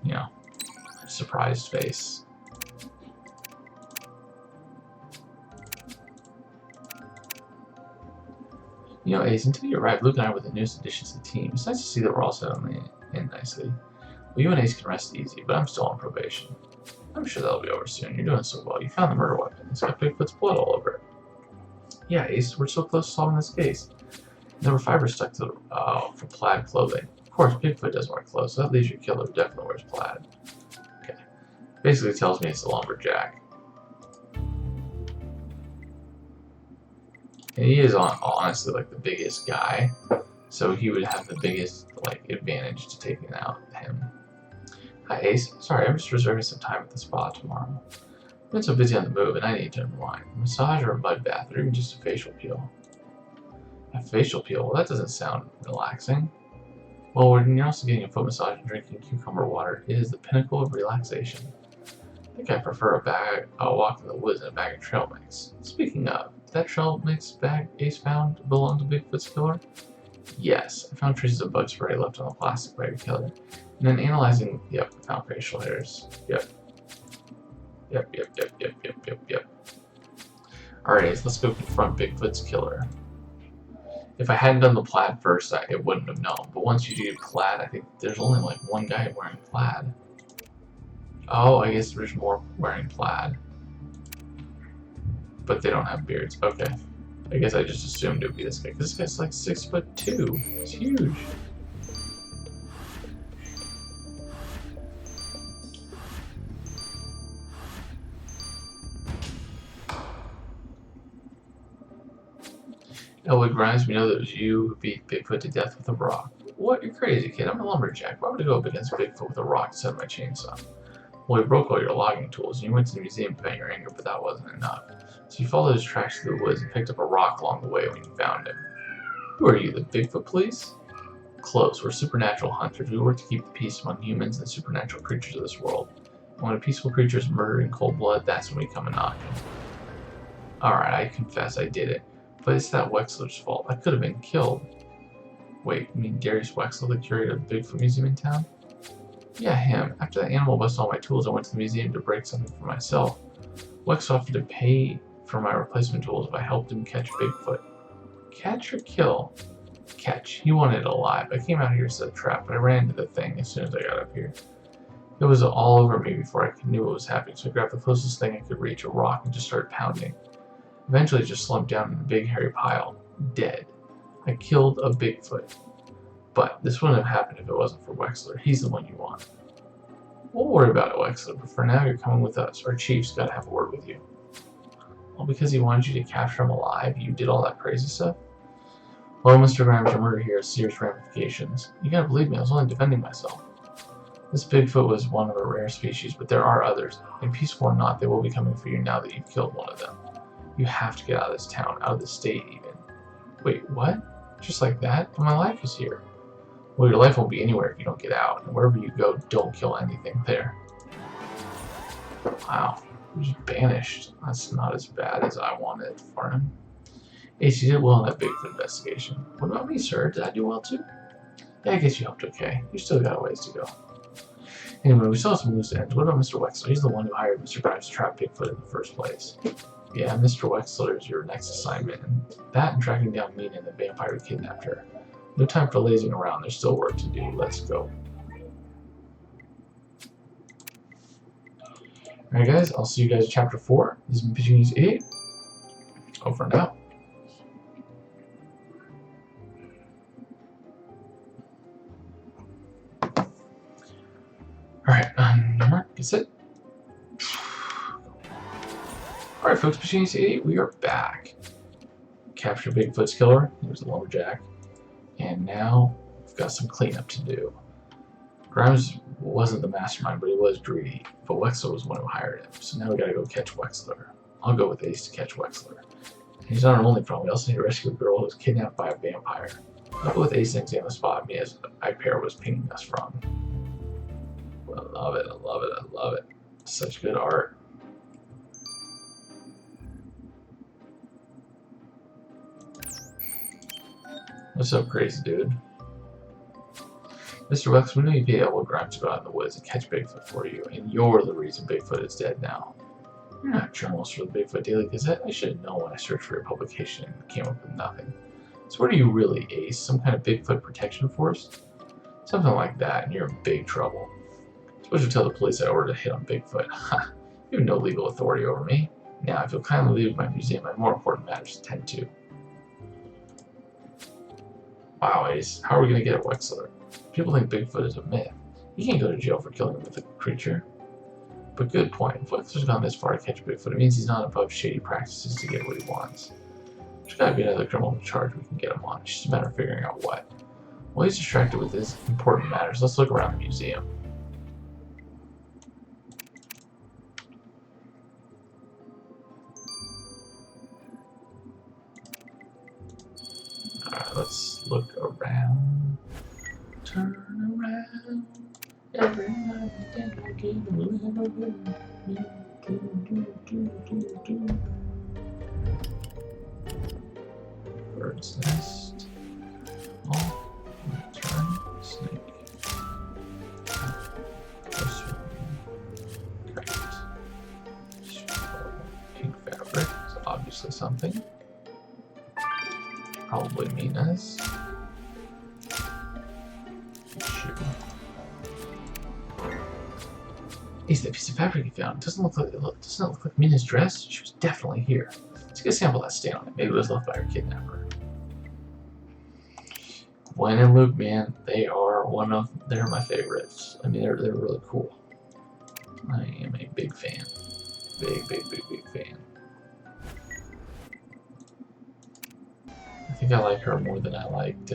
you know, surprised face. You know, Ace, until you arrived, Luke and I were the newest additions to the team. It's nice to see that we're all settling in nicely. Well, you and Ace can rest easy, but I'm still on probation. I'm sure that'll be over soon. You're doing so well. You found the murder weapon. It's got Bigfoot's blood all over it. Yeah, Ace, we're so close to solving this case. There were fibers stuck to for plaid clothing. Of course, Bigfoot doesn't wear clothes, so that leaves your killer who definitely wears plaid. Okay. Basically tells me it's a lumberjack. And he is honestly like the biggest guy, so he would have the biggest like advantage to taking out him. Hi Ace, sorry, I'm just reserving some time at the spa tomorrow. I've been so busy on the move and I need to unwind. A massage or a mud bath or even just a facial peel. A facial peel? Well, that doesn't sound relaxing. Well, when you're also getting a foot massage and drinking cucumber water, it is the pinnacle of relaxation. I think I prefer a walk in the woods and a bag of trail mix. Speaking of, did that trail mix bag Ace found belong to Bigfoot's killer? Yes, I found traces of bug spray left on the plastic by your killer. And then analyzing, yep, I found facial hairs. Yep. Alright, let's go confront Bigfoot's killer. If I hadn't done the plaid first, it wouldn't have known. But once you do plaid, I think there's only like one guy wearing plaid. Oh, I guess there's more wearing plaid. But they don't have beards. Okay. I guess I just assumed it would be this guy. This guy's like 6'2". It's huge. Elwood Grimes, we know that it was you who beat Bigfoot to death with a rock. What? You're crazy, kid. I'm a lumberjack. Why would I go up against Bigfoot with a rock instead of my chainsaw? Well, he broke all your logging tools, and you went to the museum to vent your anger, but that wasn't enough. So you followed his tracks through the woods and picked up a rock along the way when you found him. Who are you, the Bigfoot police? Close. We're supernatural hunters. We work to keep the peace among humans and supernatural creatures of this world. And when a peaceful creature is murdered in cold blood, that's when we come and knock him. Alright, I confess I did it. But it's that Wexler's fault. I could have been killed. Wait, you mean Darius Wexler, the curator of the Bigfoot Museum in town? Yeah, him. After that animal busted all my tools, I went to the museum to break something for myself. Wex offered to pay for my replacement tools if I helped him catch Bigfoot. Catch or kill? Catch. He wanted it alive. I came out here to set a trap, but I ran into the thing as soon as I got up here. It was all over me before I knew what was happening, so I grabbed the closest thing I could reach, a rock, and just started pounding. Eventually, it just slumped down in a big hairy pile, dead. I killed a Bigfoot. But this wouldn't have happened if it wasn't for Wexler. He's the one you want. We'll worry about it, Wexler, but for now you're coming with us. Our chief's got to have a word with you. Well, because he wanted you to capture him alive, you did all that crazy stuff? Well, Mr. Grimes, your murder here has serious ramifications. You gotta believe me, I was only defending myself. This Bigfoot was one of a rare species, but there are others. And peaceful or not, they will be coming for you now that you've killed one of them. You have to get out of this town, out of the state even. Wait, what? Just like that? But my life is here. Well, your life won't be anywhere if you don't get out. And wherever you go, don't kill anything there. Wow. He was banished. That's not as bad as I wanted for him. Ace, you did well in that Bigfoot investigation. What about me, sir? Did I do well too? Yeah, I guess you helped okay. You still got a ways to go. Anyway, we still have some loose ends. What about Mr. Wexler? He's the one who hired Mr. Grimes to trap Bigfoot in the first place. Yeah, Mr. Wexler is your next assignment, and that and tracking down Mina and the vampire who kidnapped her. No time for lazing around, there's still work to do. Let's go. Alright guys, I'll see you guys in chapter 4. This has been Pitching News 8. Over and out. Alright, that's it. Alright folks, Pitching News 8, we are back. Capture Bigfoot's killer. There's the lumberjack. And now we've got some cleanup to do. Grimes wasn't the mastermind, but he was greedy. But Wexler was the one who hired him. So now we gotta go catch Wexler. I'll go with Ace to catch Wexler. And he's not our only problem. We also need to rescue a girl who was kidnapped by a vampire. I'll go with Ace and examine the spot me as Ipair was pinging us from. I love it, I love it, I love it. Such good art. What's up, crazy dude? Mr. Wex, we know you paid Elwood Grimes to go out in the woods and catch Bigfoot for you, and you're the reason Bigfoot is dead now. You're not a journalist for the Bigfoot Daily Gazette. I should have known when I searched for your publication and came up with nothing. So what are you really, Ace? Some kind of Bigfoot protection force? Something like that, and you're in big trouble. Suppose you tell the police I ordered a hit on Bigfoot. Ha! You have no legal authority over me. Now, if you'll kindly leave my museum, I have more important matters to tend to. Wow, Ace, how are we going to get at Wexler? People think Bigfoot is a myth. You can't go to jail for killing a mythical creature. But good point. If Wexler's gone this far to catch Bigfoot, it means he's not above shady practices to get what he wants. There's gotta be another criminal charge we can get him on. It's just a matter of figuring out what. While he's distracted with his important matters, let's look around the museum. Alright, let's look around. Turn around. Every night and then I get a little bit. Bird's nest. Oh, turn snake. Correct. Pink fabric is obviously something. Probably Mina's. Shoe. Is that piece of fabric you found? Doesn't look like Mina's dress. She was definitely here. Let's get a sample of that stain on it. Maybe it was left by her kidnapper. Gwen and Luke, man, they're my favorites. I mean, they're really cool. I am a big fan. Big fan. I think I like her more than I liked,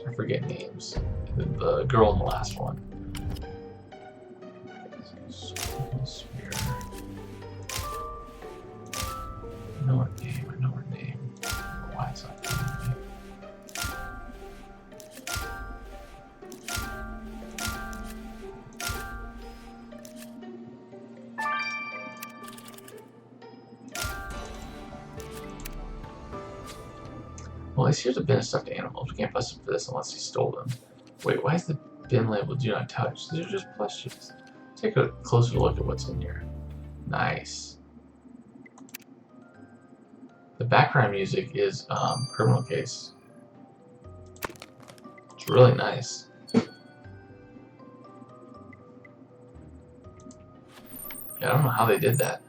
I forget names. The girl in the last one. Spear. I know her name. I don't know why it's not coming to me. Well, at least here's a bin of stuffed animals. We can't bust him for this unless he stole them. Wait, why is the bin labeled "Do Not Touch"? These are just plushies. Take a closer look at what's in here. Nice. The background music is Criminal Case. It's really nice. Yeah, I don't know how they did that.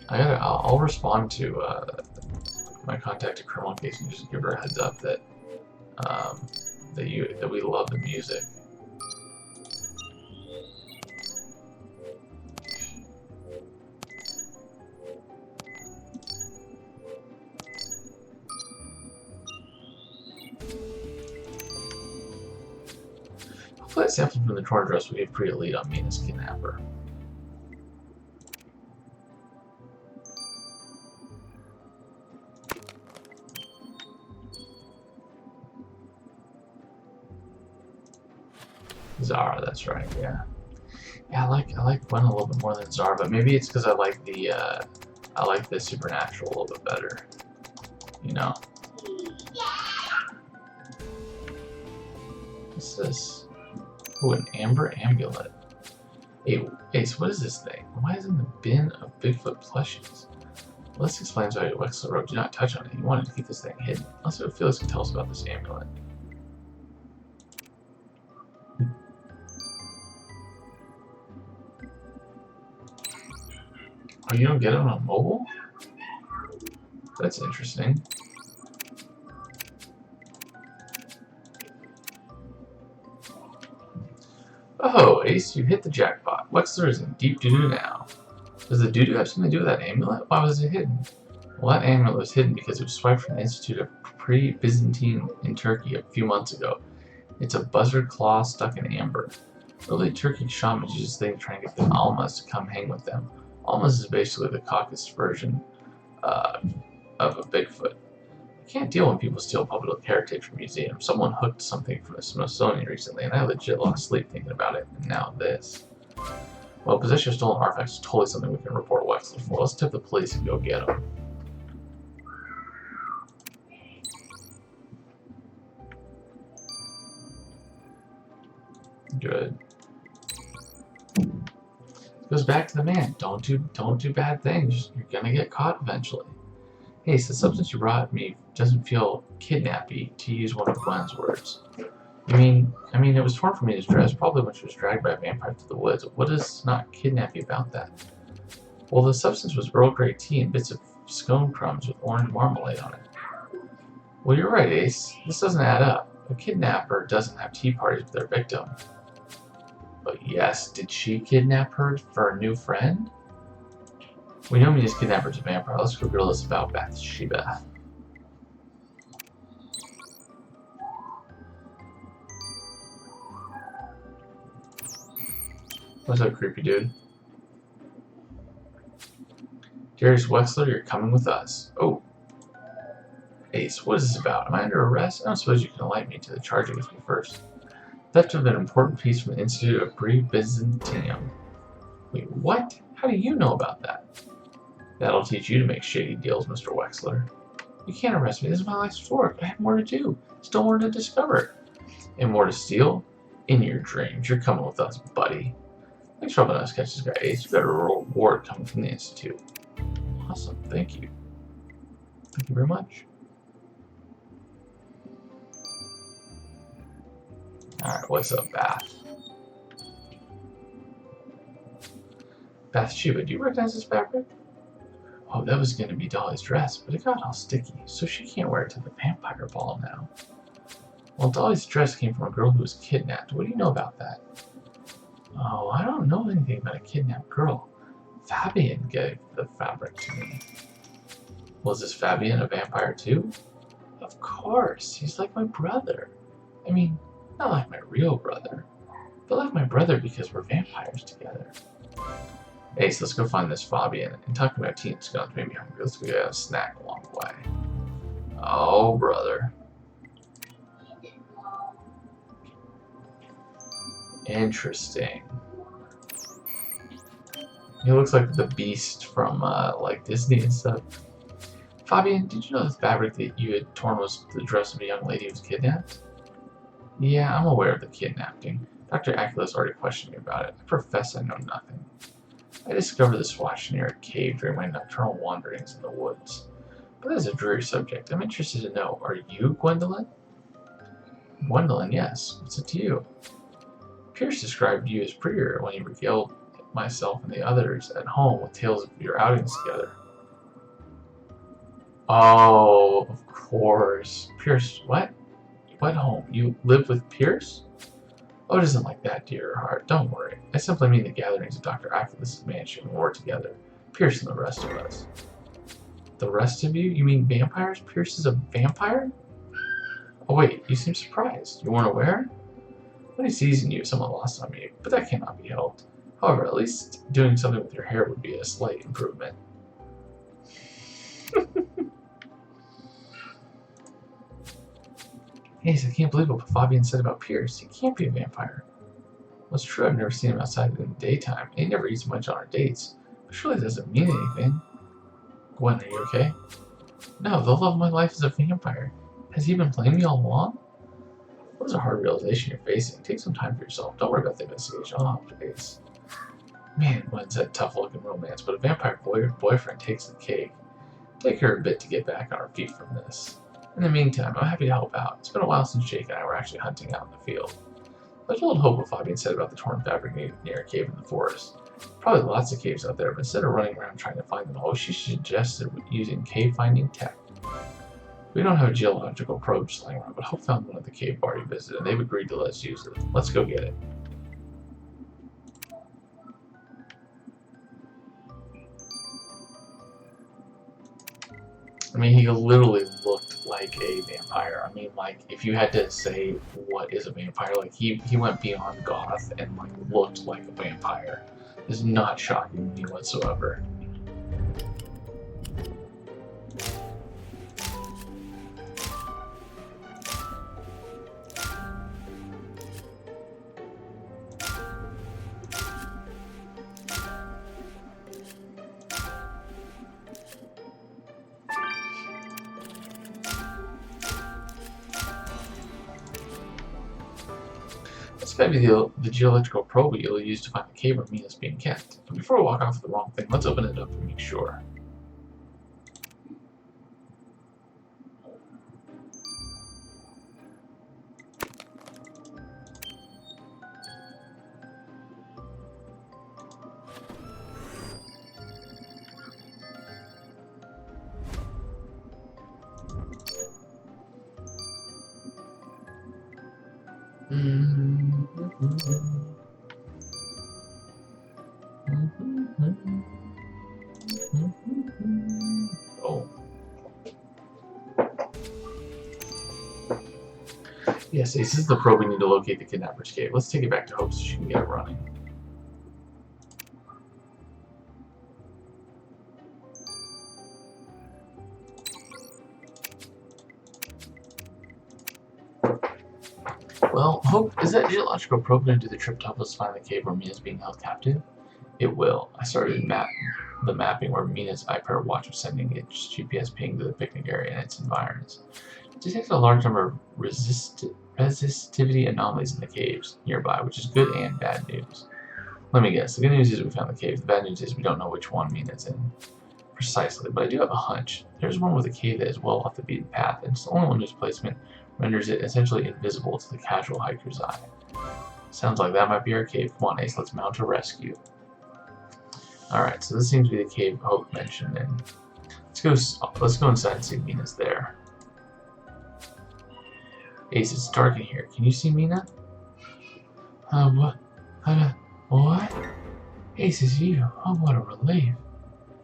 I'll respond to my contact at Criminal Case and just give her a heads up that that we love the music. Hopefully that sample from the torn dress will give pretty lead on Mina's kidnapper. Zara, that's right, yeah. Yeah, I like Gwen a little bit more than Zara, but maybe it's because I like the Supernatural a little bit better. You know? What's this? Ooh, an amber amulet. Hey, so what is this thing? Why is it in the bin of Bigfoot plushies? Well, this explains why Wexler wrote, "Do not touch on it." He wanted to keep this thing hidden. Let's see what Felix can tell us about this amulet. Oh, you don't get it on mobile? That's interesting. Oh, Ace, you hit the jackpot. Wexler is in deep doo-doo now. Does the doo-doo have something to do with that amulet? Why was it hidden? Well, that amulet was hidden because it was swiped from the Institute of Pre-Byzantine in Turkey a few months ago. It's a buzzard claw stuck in amber. Early Turkish shamans used this thing to try and get the Almas to come hang with them. Almas is basically the Caucasus version of a Bigfoot. I can't deal when people steal public heritage from museums. Someone hooked something from the Smithsonian recently, and I legit lost sleep thinking about it, and now this. Well, possession of stolen artifacts is totally something we can report Wexler for. Let's tip the police and go get them. Good. It goes back to the man. Don't do bad things. You're gonna get caught eventually. Hey, so the substance you brought me doesn't feel kidnappy, to use one of Gwen's words. I mean, it was torn from Mina's dress, probably when she was dragged by a vampire through the woods. What is not kidnappy about that? Well, the substance was Earl Grey tea and bits of scone crumbs with orange marmalade on it. Well, you're right, Ace. This doesn't add up. A kidnapper doesn't have tea parties with their victim. But yes, did she kidnap her for a new friend? We know Mina's kidnapper's a vampire. Let's go grill this about Bathsheba. What's up, creepy dude? Darius Wexler, you're coming with us. Oh. Ace, what is this about? Am I under arrest? I don't suppose you can enlighten me to the charge against me first. Theft of an important piece from the Institute of Byzantium. Wait, what? How do you know about that? That'll teach you to make shady deals, Mr. Wexler. You can't arrest me. This is my life's work. I have more to do. Still more to discover. And more to steal? In your dreams. You're coming with us, buddy. Thanks for helping us catch this guy, Ace. You got a reward coming from the Institute. Awesome. Thank you. Thank you very much. Alright, what's up, Bath? Bathsheba, do you recognize this fabric? Oh, that was going to be Dolly's dress, but it got all sticky, so she can't wear it to the vampire ball now. Well, Dolly's dress came from a girl who was kidnapped. What do you know about that? Oh, I don't know anything about a kidnapped girl. Fabian gave the fabric to me. Was this Fabian a vampire too? Of course, he's like my brother. I mean, not like my real brother, but like my brother because we're vampires together. Ace, let's go find this Fabian. And talking about teen scones made me hungry. Let's go get a snack along the way. Oh, brother. Interesting. He looks like the Beast from like Disney and stuff. Fabian, did you know the fabric that you had torn was the dress of a young lady who was kidnapped? Yeah, I'm aware of the kidnapping. Dr. Aculus already questioned me about it. I profess I know nothing. I discovered this watch near a cave during my nocturnal wanderings in the woods. But that is a dreary subject. I'm interested to know, are you Gwendolyn? Gwendolyn, yes. What's it to you? Pierce described you as prettier when he regaled myself and the others at home with tales of your outings together. Oh, of course. Pierce, what? What home? You live with Pierce? Oh, it isn't like that, dear heart. Don't worry. I simply mean the gatherings of Dr. Aculus' mansion when we're together. Pierce and the rest of us. The rest of you? You mean vampires? Pierce is a vampire? Oh wait, you seem surprised. You weren't aware? When he sees in you, someone lost on me, but that cannot be helped. However, at least doing something with your hair would be a slight improvement. Ace, I can't believe what Fabian said about Pierce. He can't be a vampire. Well, it's true, I've never seen him outside in the daytime. He never eats much on our dates. But surely that doesn't mean anything. Gwen, are you okay? No, the love of my life is a vampire. Has he been playing me all along? What is a hard realization you're facing? Take some time for yourself. Don't worry about the investigation. I'll help you, Ace. Man, Gwen's that tough-looking romance, but a vampire boyfriend takes the cake. Take her a bit to get back on her feet from this. In the meantime, I'm happy to help out. It's been a while since Jake and I were actually hunting out in the field. I told Hope what Fabian said about the torn fabric near a cave in the forest. Probably lots of caves out there, but instead of running around trying to find them all, she suggested using cave-finding tech. We don't have a geological probe lying around, but Hope found one at the cave bar you visited, and they've agreed to let us use it. Let's go get it. I mean, he literally looked like a vampire. I mean, like, if you had to say what is a vampire, like, he went beyond goth and, like, looked like a vampire. This is not shocking to me whatsoever. This might be the geological probe you'll use to find the cave where Mina's being kept. But before we walk off with the wrong thing, let's open it up and make sure. Oh. Yes, this is the probe we need to locate the kidnapper's cave. Let's take it back to Hope so she can get it running. Well, Hope, is that geological probe going to do the trip to help us find the cave where Mina's being held captive? It will. I started the mapping where Mina's iPad watch was sending its GPS ping to the picnic area and its environs. It detected a large number of resistivity anomalies in the caves nearby, which is good and bad news. Let me guess. The good news is we found the cave. The bad news is we don't know which one Mina's in precisely, but I do have a hunch. There's one with a cave that is well off the beaten path, and it's the only one whose placement renders it essentially invisible to the casual hiker's eye. Sounds like that might be our cave. Come on, Ace, let's mount a rescue. Alright, so this seems to be the cave Hope mentioned, and let's go inside and see if Mina's there. Ace, it's dark in here. Can you see Mina? What? What? Ace, it's you. Oh, what a relief.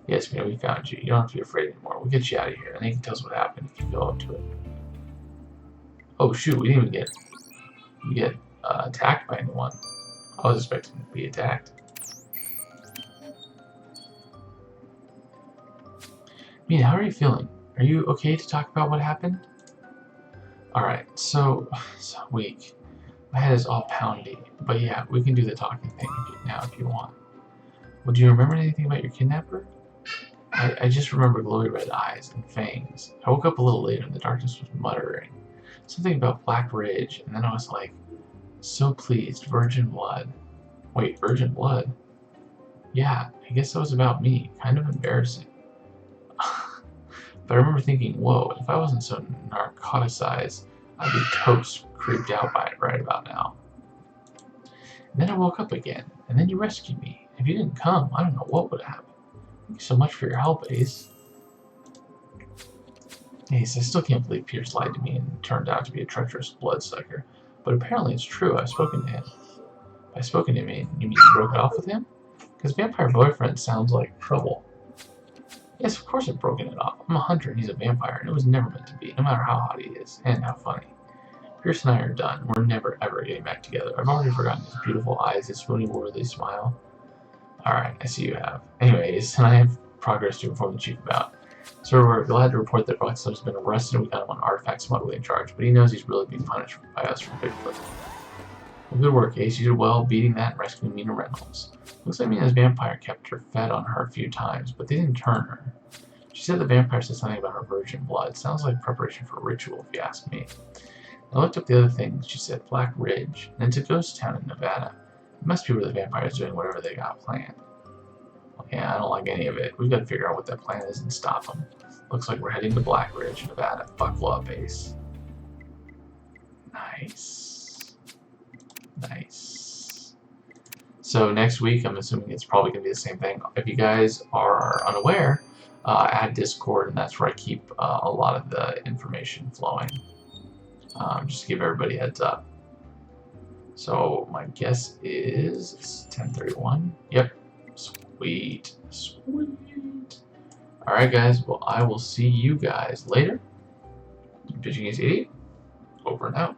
Yes, Mina, we found you. You don't have to be afraid anymore. We'll get you out of here, and then you can tell us what happened if you go up to it. Oh, shoot, we didn't even get attacked by anyone. I was expecting to be attacked. Mina, how are you feeling? Are you okay to talk about what happened? Alright, so weak. My head is all poundy. But yeah, we can do the talking thing now if you want. Well, do you remember anything about your kidnapper? I just remember glowy red eyes and fangs. I woke up a little later and the darkness was muttering. Something about Black Ridge, and then I was like, so pleased, virgin blood. Wait, virgin blood? Yeah, I guess that was about me. Kind of embarrassing. But I remember thinking, whoa, if I wasn't so narcoticized, I'd be toast, creeped out by it right about now. And then I woke up again, and then you rescued me. If you didn't come, I don't know what would have happened. Thank you so much for your help, Ace. Ace, I still can't believe Pierce lied to me and turned out to be a treacherous bloodsucker. But apparently it's true, I've spoken to him. By spoken to me, you mean you broke it off with him? Because vampire boyfriend sounds like trouble. Yes, of course I've broken it off. I'm a hunter and he's a vampire, and it was never meant to be, no matter how hot he is, and how funny. Pierce and I are done. We're never ever getting back together. I've already forgotten his beautiful eyes, his swoony worthy smile. Alright, I see you have. Anyways, and I have progress to inform the chief about. So we're glad to report that Rockstar's been arrested and we got him on artifact smuggling charge, but he knows he's really being punished by us for Bigfoot. Well, good work, Ace. You did well beating that and rescuing Mina Reynolds. Looks like Mina's vampire kept her fed on her a few times, but they didn't turn her. She said the vampire said something about her virgin blood. Sounds like preparation for a ritual, if you ask me. I looked up the other things. She said Black Ridge, and it's a ghost town in Nevada. It must be where the vampires are doing whatever they got planned. Well, yeah, I don't like any of it. We've got to figure out what that plan is and stop them. Looks like we're heading to Black Ridge, Nevada. Buckle up, Ace. Nice. Nice. So next week, I'm assuming it's probably going to be the same thing. If you guys are unaware, add Discord, and that's where I keep a lot of the information flowing. Just to give everybody a heads up. So my guess is it's 10:31. Yep. Sweet. Sweet. Alright guys, well I will see you guys later. Pitching is 80. Over and out.